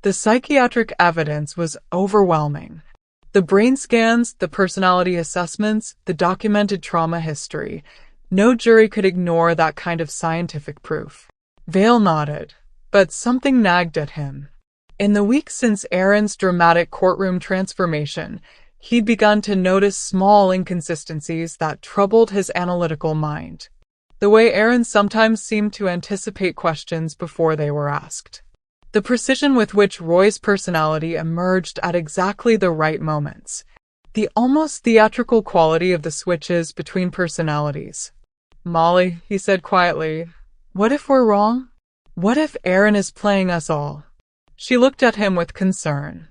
The psychiatric evidence was overwhelming. The brain scans, the personality assessments, the documented trauma history. No jury could ignore that kind of scientific proof. Vale nodded, but something nagged at him. In the weeks since Aaron's dramatic courtroom transformation, He'd begun to notice small inconsistencies that troubled his analytical mind. The way Aaron sometimes seemed to anticipate questions before they were asked. The precision with which Roy's personality emerged at exactly the right moments. The almost theatrical quality of the switches between personalities. "Molly," he said quietly, "what if we're wrong? What if Aaron is playing us all?" She looked at him with concern.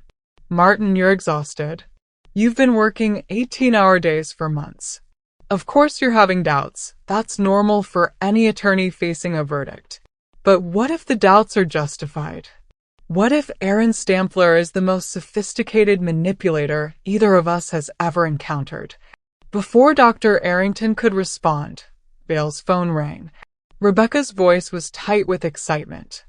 "Martin, you're exhausted. You've been working 18-hour days for months. Of course you're having doubts. That's normal for any attorney facing a verdict. But what if the doubts are justified? What if Aaron Stampler is the most sophisticated manipulator either of us has ever encountered?" Before Dr. Arrington could respond, Vale's phone rang. Rebecca's voice was tight with excitement.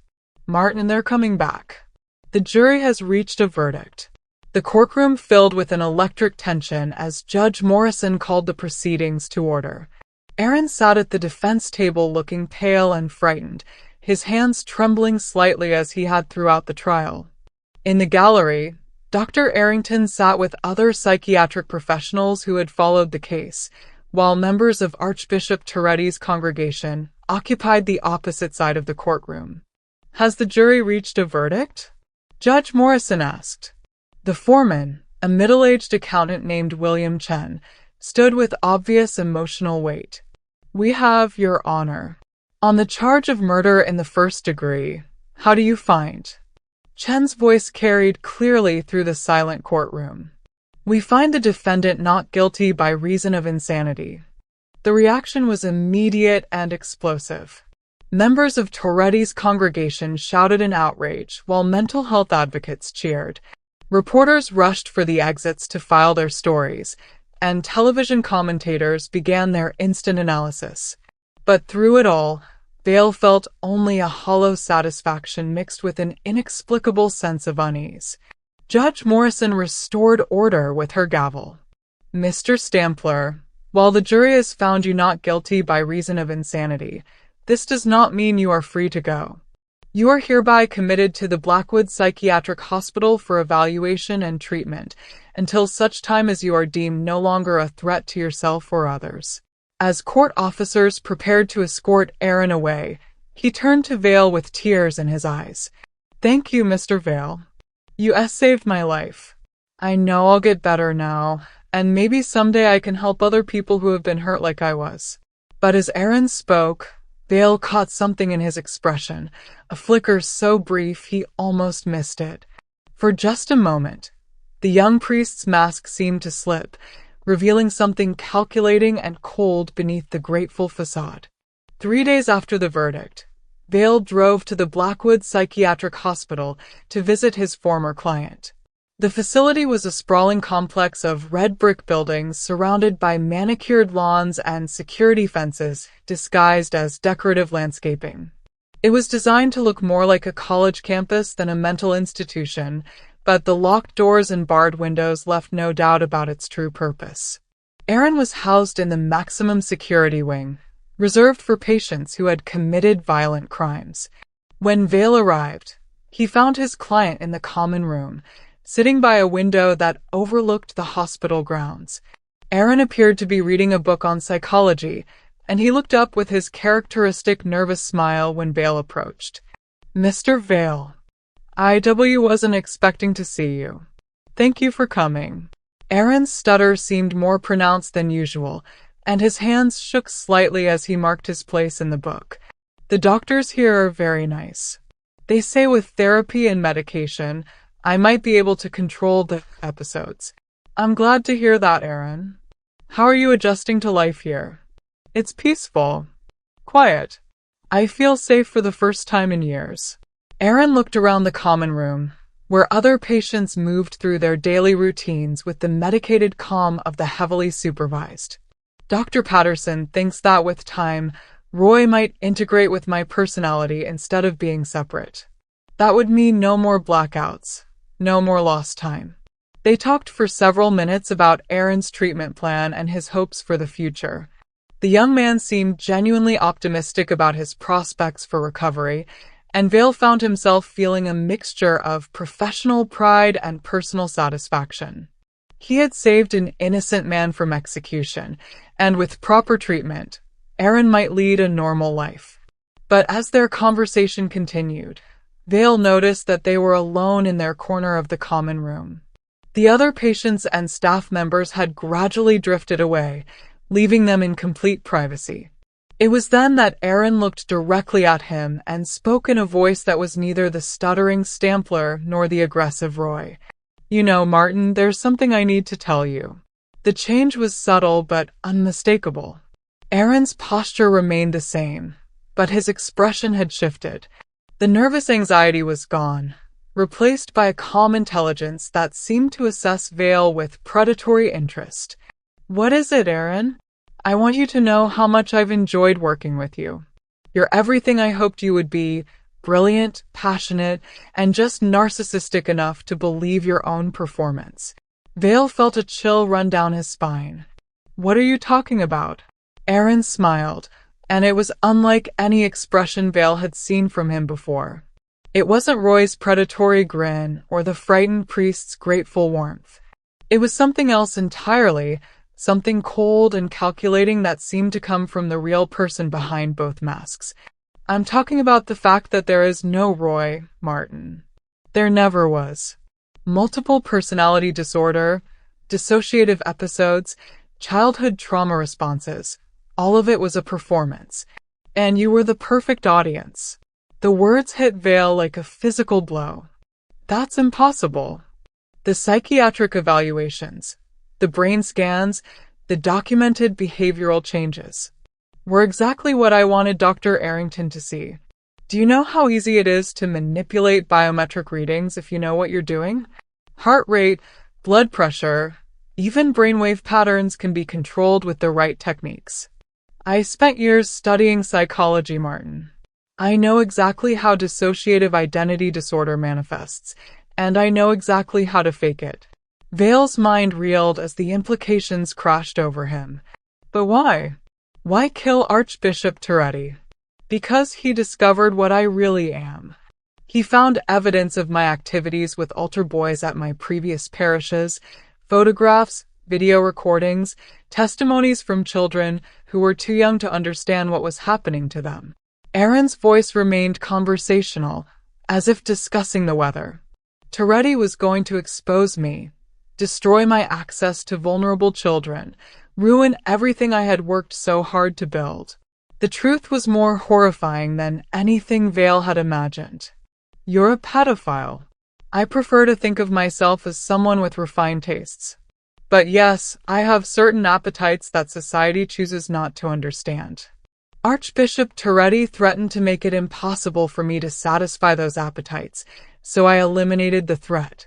"Martin, they're coming back. The jury has reached a verdict." The courtroom filled with an electric tension as Judge Morrison called the proceedings to order. Aaron sat at the defense table looking pale and frightened, his hands trembling slightly as he had throughout the trial. In the gallery, Dr. Arrington sat with other psychiatric professionals who had followed the case, while members of Archbishop Torretti's congregation occupied the opposite side of the courtroom. "Has the jury reached a verdict?" Judge Morrison asked. The foreman, a middle-aged accountant named William Chen, stood with obvious emotional weight. "We have, Your Honor. On the charge of murder in the first degree, how do you find?" Chen's voice carried clearly through the silent courtroom. "We find the defendant not guilty by reason of insanity." The reaction was immediate and explosive. Members of Torretti's congregation shouted in outrage, while mental health advocates cheered. Reporters rushed for the exits to file their stories, and television commentators began their instant analysis. But through it all, Vale felt only a hollow satisfaction mixed with an inexplicable sense of unease. Judge Morrison restored order with her gavel. "Mr. Stampler, while the jury has found you not guilty by reason of insanity, this does not mean you are free to go. You are hereby committed to the Blackwood Psychiatric Hospital for evaluation and treatment until such time as you are deemed no longer a threat to yourself or others." As court officers prepared to escort Aaron away, he turned to Vale with tears in his eyes. "Thank you, Mr. Vale. You saved my life. I know I'll get better now, and maybe someday I can help other people who have been hurt like I was." But as Aaron spoke, Vale caught something in his expression, a flicker so brief he almost missed it. For just a moment, the young priest's mask seemed to slip, revealing something calculating and cold beneath the grateful facade. 3 days after the verdict, Vale drove to the Blackwood Psychiatric Hospital to visit his former client. The facility was a sprawling complex of red brick buildings surrounded by manicured lawns and security fences disguised as decorative landscaping. It was designed to look more like a college campus than a mental institution, but the locked doors and barred windows left no doubt about its true purpose. Aaron was housed in the maximum security wing, reserved for patients who had committed violent crimes. When Vale arrived, he found his client in the common room, sitting by a window that overlooked the hospital grounds. Aaron appeared to be reading a book on psychology, and he looked up with his characteristic nervous smile when Vale approached. "Mr. Vale, I.W. wasn't expecting to see you. Thank you for coming." Aaron's stutter seemed more pronounced than usual, and his hands shook slightly as he marked his place in the book. "The doctors here are very nice. They say with therapy and medication, I might be able to control the episodes." "I'm glad to hear that, Aaron. How are you adjusting to life here?" "It's peaceful. Quiet. I feel safe for the first time in years." Aaron looked around the common room, where other patients moved through their daily routines with the medicated calm of the heavily supervised. "Dr. Patterson thinks that with time, Roy might integrate with my personality instead of being separate. That would mean no more blackouts. No more lost time." They talked for several minutes about Aaron's treatment plan and his hopes for the future. The young man seemed genuinely optimistic about his prospects for recovery, and Vale found himself feeling a mixture of professional pride and personal satisfaction. He had saved an innocent man from execution, and with proper treatment, Aaron might lead a normal life. But as their conversation continued, Vale noticed that they were alone in their corner of the common room. The other patients and staff members had gradually drifted away, leaving them in complete privacy. It was then that Aaron looked directly at him and spoke in a voice that was neither the stuttering Stampler nor the aggressive Roy. "You know, Martin, there's something I need to tell you." The change was subtle but unmistakable. Aaron's posture remained the same, but his expression had shifted. The nervous anxiety was gone, replaced by a calm intelligence that seemed to assess Vale with predatory interest. "What is it, Aaron? I want you to know how much I've enjoyed working with you. You're everything I hoped you would be, brilliant, passionate, and just narcissistic enough to believe your own performance." Vale felt a chill run down his spine. "What are you talking about?" Aaron smiled, and it was unlike any expression Vale had seen from him before. It wasn't Roy's predatory grin or the frightened priest's grateful warmth. It was something else entirely, something cold and calculating that seemed to come from the real person behind both masks. "I'm talking about the fact that there is no Roy, Martin. There never was. Multiple personality disorder, dissociative episodes, childhood trauma responses. All of it was a performance. And you were the perfect audience." The words hit Vale like a physical blow. "That's impossible. The psychiatric evaluations, the brain scans, the documented behavioral changes were exactly what I wanted Dr. Arrington to see. Do you know how easy it is to manipulate biometric readings if you know what you're doing? Heart rate, blood pressure, even brainwave patterns can be controlled with the right techniques. I spent years studying psychology, Martin. I know exactly how dissociative identity disorder manifests, and I know exactly how to fake it." Vale's mind reeled as the implications crashed over him. But why? Why kill Archbishop Torretti? Because he discovered what I really am. He found evidence of my activities with altar boys at my previous parishes, photographs, video recordings, testimonies from children who were too young to understand what was happening to them. Aaron's voice remained conversational, as if discussing the weather. Torretti was going to expose me, destroy my access to vulnerable children, ruin everything I had worked so hard to build. The truth was more horrifying than anything Vale had imagined. "You're a pedophile." I prefer to think of myself as someone with refined tastes. But yes, I have certain appetites that society chooses not to understand. Archbishop Torretti threatened to make it impossible for me to satisfy those appetites, so I eliminated the threat.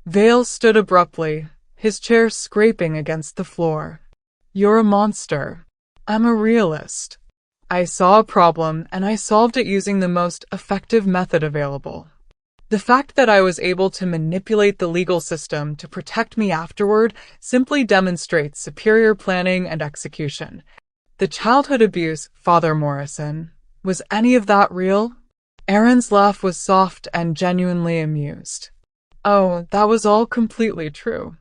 Vale stood abruptly, his chair scraping against the floor. "You're a monster. I'm a realist. I saw a problem, and I solved it using the most effective method available. The fact that I was able to manipulate the legal system to protect me afterward simply demonstrates superior planning and execution. The childhood abuse, Father Morrison, was any of that real?" Aaron's laugh was soft and genuinely amused. "Oh, that was all completely true.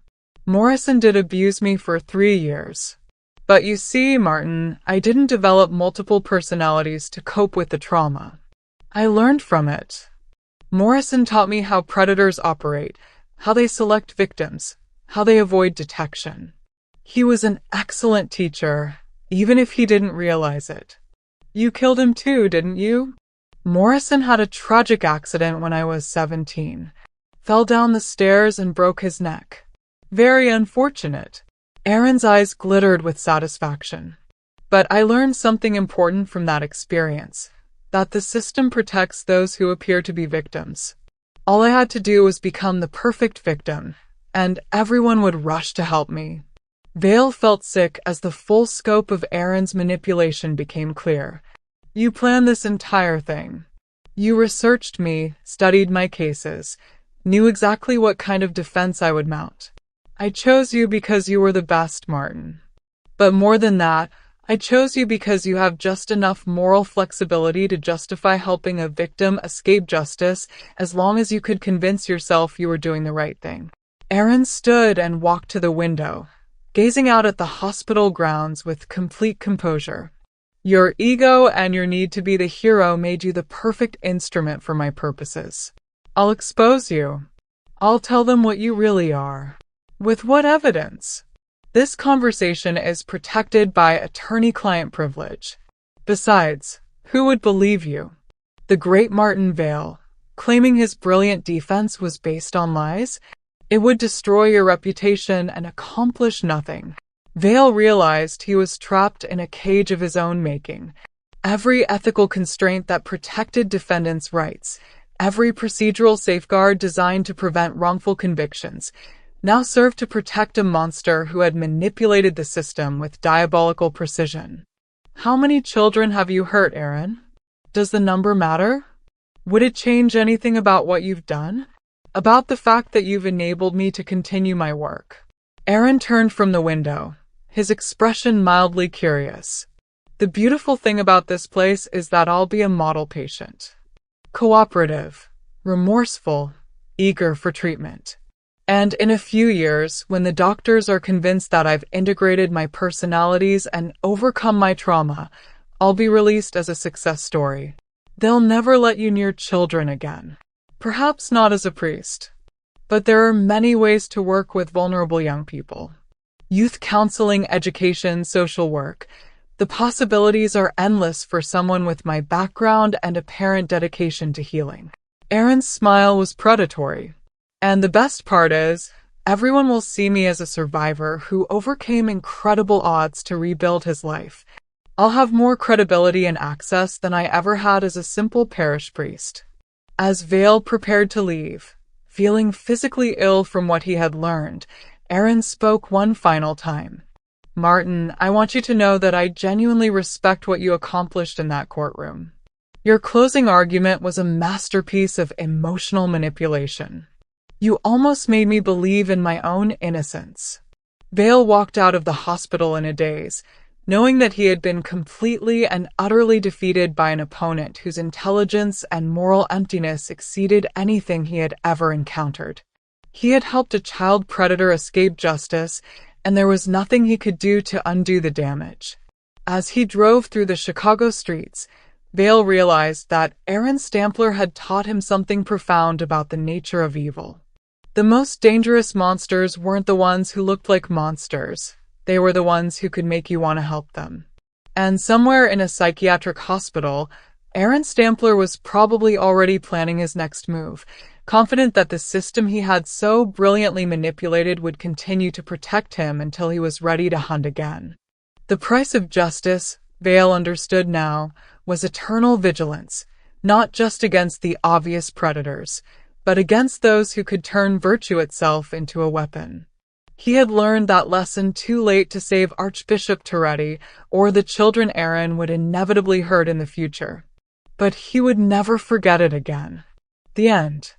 Morrison did abuse me for 3 years. But you see, Martin, I didn't develop multiple personalities to cope with the trauma. I learned from it. Morrison taught me how predators operate, how they select victims, how they avoid detection. He was an excellent teacher, even if he didn't realize it. You killed him too, didn't you?" Morrison had a tragic accident when I was 17. Fell down the stairs and broke his neck. Very unfortunate. Aaron's eyes glittered with satisfaction. But I learned something important from that experience, that the system protects those who appear to be victims. All I had to do was become the perfect victim, and everyone would rush to help me. Vale felt sick as the full scope of Aaron's manipulation became clear. "You planned this entire thing. You researched me, studied my cases, knew exactly what kind of defense I would mount. I chose you because you were the best, Martin. But more than that, I chose you because you have just enough moral flexibility to justify helping a victim escape justice as long as you could convince yourself you were doing the right thing. Aaron stood and walked to the window, gazing out at the hospital grounds with complete composure. Your ego and your need to be the hero made you the perfect instrument for my purposes. I'll expose you. I'll tell them what you really are. With what evidence? This conversation is protected by attorney-client privilege. Besides, who would believe you? The great Martin Vale, claiming his brilliant defense was based on lies? It would destroy your reputation and accomplish nothing. Vale realized he was trapped in a cage of his own making. Every ethical constraint that protected defendants' rights, every procedural safeguard designed to prevent wrongful convictions, now served to protect a monster who had manipulated the system with diabolical precision. How many children have you hurt, Aaron? Does the number matter? Would it change anything about what you've done? About the fact that you've enabled me to continue my work? Aaron turned from the window, his expression mildly curious. The beautiful thing about this place is that I'll be a model patient. Cooperative, remorseful, eager for treatment. And in a few years, when the doctors are convinced that I've integrated my personalities and overcome my trauma, I'll be released as a success story. They'll never let you near children again. Perhaps not as a priest. But there are many ways to work with vulnerable young people. Youth counseling, education, social work. The possibilities are endless for someone with my background and apparent dedication to healing. Aaron's smile was predatory. And the best part is, everyone will see me as a survivor who overcame incredible odds to rebuild his life. I'll have more credibility and access than I ever had as a simple parish priest. As Vale prepared to leave, feeling physically ill from what he had learned, Aaron spoke one final time. Martin, I want you to know that I genuinely respect what you accomplished in that courtroom. Your closing argument was a masterpiece of emotional manipulation. You almost made me believe in my own innocence. Vale walked out of the hospital in a daze, knowing that he had been completely and utterly defeated by an opponent whose intelligence and moral emptiness exceeded anything he had ever encountered. He had helped a child predator escape justice, and there was nothing he could do to undo the damage. As he drove through the Chicago streets, Vale realized that Aaron Stampler had taught him something profound about the nature of evil. The most dangerous monsters weren't the ones who looked like monsters. They were the ones who could make you want to help them. And somewhere in a psychiatric hospital, Aaron Stampler was probably already planning his next move, confident that the system he had so brilliantly manipulated would continue to protect him until he was ready to hunt again. The price of justice, Vale understood now, was eternal vigilance, not just against the obvious predators, but against those who could turn virtue itself into a weapon. He had learned that lesson too late to save Archbishop Torretti or the children Aaron would inevitably hurt in the future. But he would never forget it again. The end.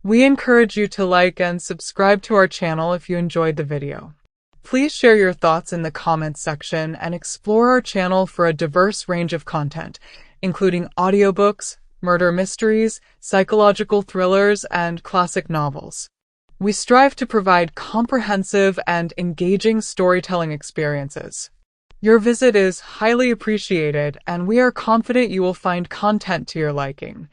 We encourage you to like and subscribe to our channel if you enjoyed the video. Please share your thoughts in the comments section and explore our channel for a diverse range of content, including audiobooks, murder mysteries, psychological thrillers, and classic novels. We strive to provide comprehensive and engaging storytelling experiences. Your visit is highly appreciated, and we are confident you will find content to your liking.